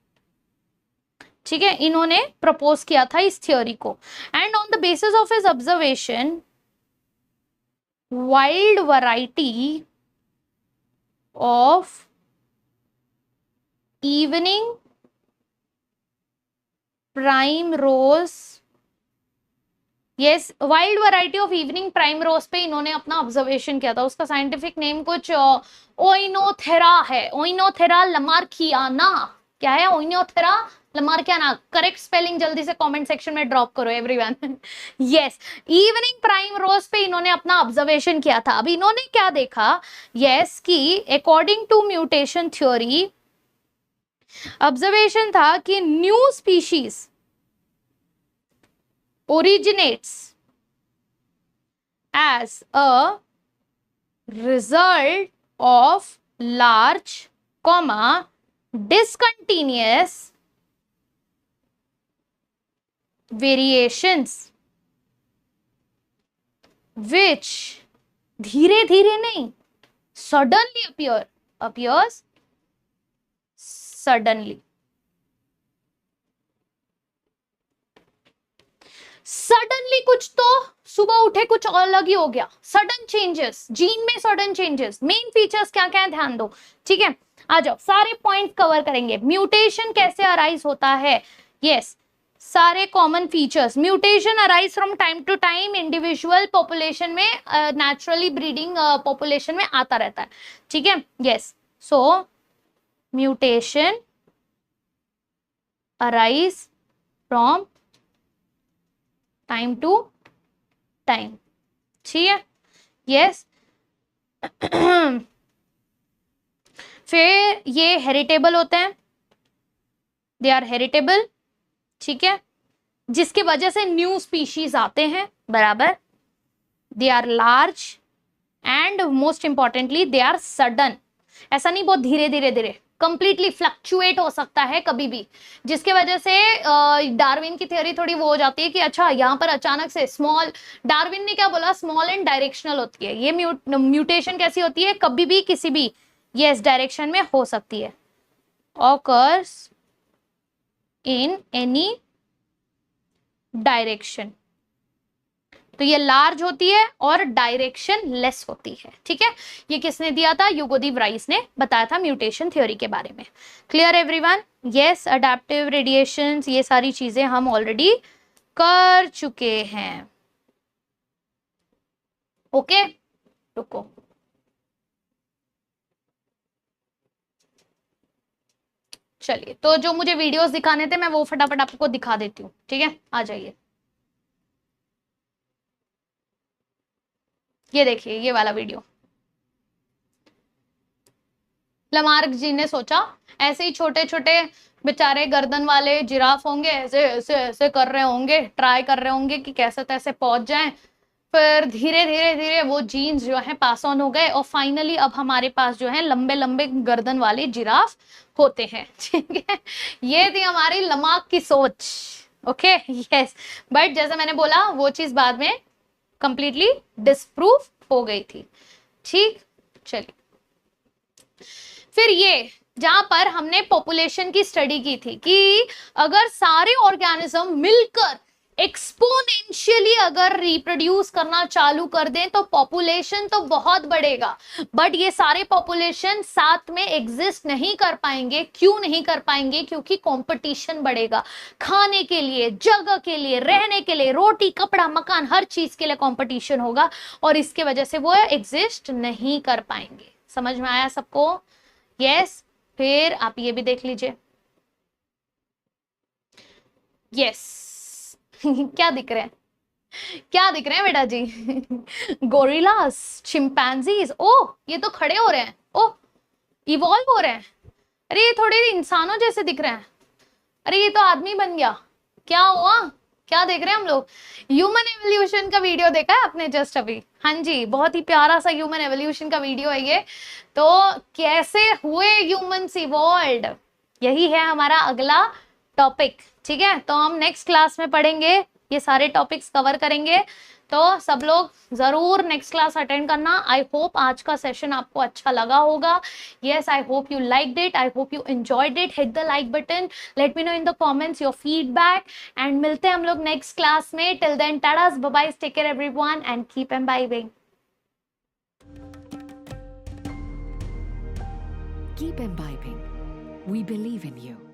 ठीक है, इन्होंने प्रपोज किया था इस थ्योरी को, and on the basis of his observation, wild variety of evening primrose, yes, wild variety of evening primrose पे इन्होंने अपना ऑब्जर्वेशन किया था। उसका साइंटिफिक नेम कुछ ओइनोथेरा है, ओइनोथेरा लमार्कियाना। क्या है? ओइनोथेरा लमार्कियाना। करेक्ट स्पेलिंग जल्दी से कमेंट सेक्शन में ड्रॉप करो everyone. Yes, evening primrose पे इन्होंने अपना ऑब्जर्वेशन किया था। अब इन्होंने क्या देखा? यस, कि according to mutation theory, observation था कि new species originates as a result of large, discontinuous variations which धीरे धीरे नहीं, suddenly appears suddenly। सडनली कुछ तो सुबह उठे कुछ अलग ही हो गया, सडन चेंजेस, जीन में सडन चेंजेस। मेन फीचर्स क्या क्या है ध्यान दो, ठीक है। आ जाओ, सारे पॉइंट कवर करेंगे। म्यूटेशन कैसे अराइज होता है? यस, सारे common features. Mutation arise from time to time, individual population में, नेचुरली ब्रीडिंग पॉपुलेशन में आता रहता है, ठीक है। Yes, so mutation arise from time to time, ठीक है। यस, फिर ये हेरिटेबल होते हैं, दे आर हेरिटेबल, ठीक है, जिसकी वजह से न्यू स्पीशीज आते हैं, बराबर। They are large and most importantly they are sudden. ऐसा नहीं बहुत धीरे धीरे धीरे, कंप्लीटली फ्लक्चुएट हो सकता है कभी भी, जिसके वजह से डार्विन की थ्योरी थोड़ी वो हो जाती है कि अच्छा यहाँ पर अचानक से स्मॉल, डार्विन ने क्या बोला? स्मॉल एंड डायरेक्शनल होती है। ये म्यूटेशन कैसी होती है? कभी भी किसी भी यस डायरेक्शन में हो सकती है, ऑकर्स इन एनी डायरेक्शन। तो ये लार्ज होती है और डायरेक्शन लेस होती है, ठीक है। ये किसने दिया था? ह्यूगो दी व्राइस ने बताया था म्यूटेशन थ्योरी के बारे में। Clear everyone? Yes, adaptive radiations, ये सारी चीजें हम ऑलरेडी कर चुके हैं। ओके, रुको, चलिए, तो जो मुझे वीडियोस दिखाने थे मैं वो फटाफट आपको दिखा देती हूँ, ठीक है, आ जाइए। ये देखिए, ये वाला वीडियो। लमार्क जी ने सोचा ऐसे ही छोटे छोटे बेचारे गर्दन वाले जिराफ होंगे, ऐसे ऐसे ऐसे कर रहे होंगे, ट्राई कर रहे होंगे कि कैसे तैसे पहुंच जाएं। फिर धीरे धीरे धीरे वो जीन्स जो है पास ऑन हो गए और फाइनली अब हमारे पास जो है लंबे लंबे गर्दन वाले जिराफ होते हैं। ठीक है, ये थी हमारी लमार्क की सोच। ओके, यस, बट जैसे मैंने बोला वो चीज बाद में कंप्लीटली डिस्प्रूव हो गई थी। ठीक, चलिए, फिर ये जहां पर हमने पॉपुलेशन की स्टडी की थी कि अगर सारे ऑर्गेनिज्म मिलकर एक्सपोनेंशियली अगर रिप्रोड्यूस करना चालू कर दें तो पॉपुलेशन तो बहुत बढ़ेगा, बट ये सारे पॉपुलेशन साथ में एग्जिस्ट नहीं कर पाएंगे। क्यों नहीं कर पाएंगे? क्योंकि कंपटीशन बढ़ेगा, खाने के लिए, जगह के लिए, रहने के लिए, रोटी कपड़ा मकान हर चीज के लिए कंपटीशन होगा और इसके वजह से वो एग्जिस्ट नहीं कर पाएंगे। समझ में आया सबको? यस, फिर आप ये भी देख लीजिए। यस, क्या दिख रहे हैं? क्या दिख रहे हैं बेटा जी? गोरिल्लास, चिंपैंजीज, ओह ये तो खड़े हो रहे हैं, ओह इवॉल्व हो रहे हैं। अरे ये थोड़े इंसानों जैसे दिख रहे हैं। अरे ये तो आदमी बन गया, क्या हुआ? क्या देख रहे हैं हम लोग? ह्यूमन एवोल्यूशन का वीडियो देखा है आपने जस्ट अभी? हाँ जी, बहुत ही प्यारा सा ह्यूमन एवोल्यूशन का वीडियो है ये। तो कैसे हुए ह्यूमंस इवॉल्व्ड, यही है हमारा अगला टॉपिक। ठीक है, तो हम नेक्स्ट क्लास में पढ़ेंगे, ये सारे टॉपिक्स कवर करेंगे। तो सब लोग जरूर नेक्स्ट क्लास अटेंड करना। आई होप आज का सेशन आपको अच्छा लगा होगा। yes, I hope you liked it, I hope you enjoyed it. hit the like button, let me know in the comments your feedback and मिलते हैं हम लोग नेक्स्ट क्लास में। till then, tadas, bye bye, take care everyone and keep imbibing. Keep imbibing. We believe in you.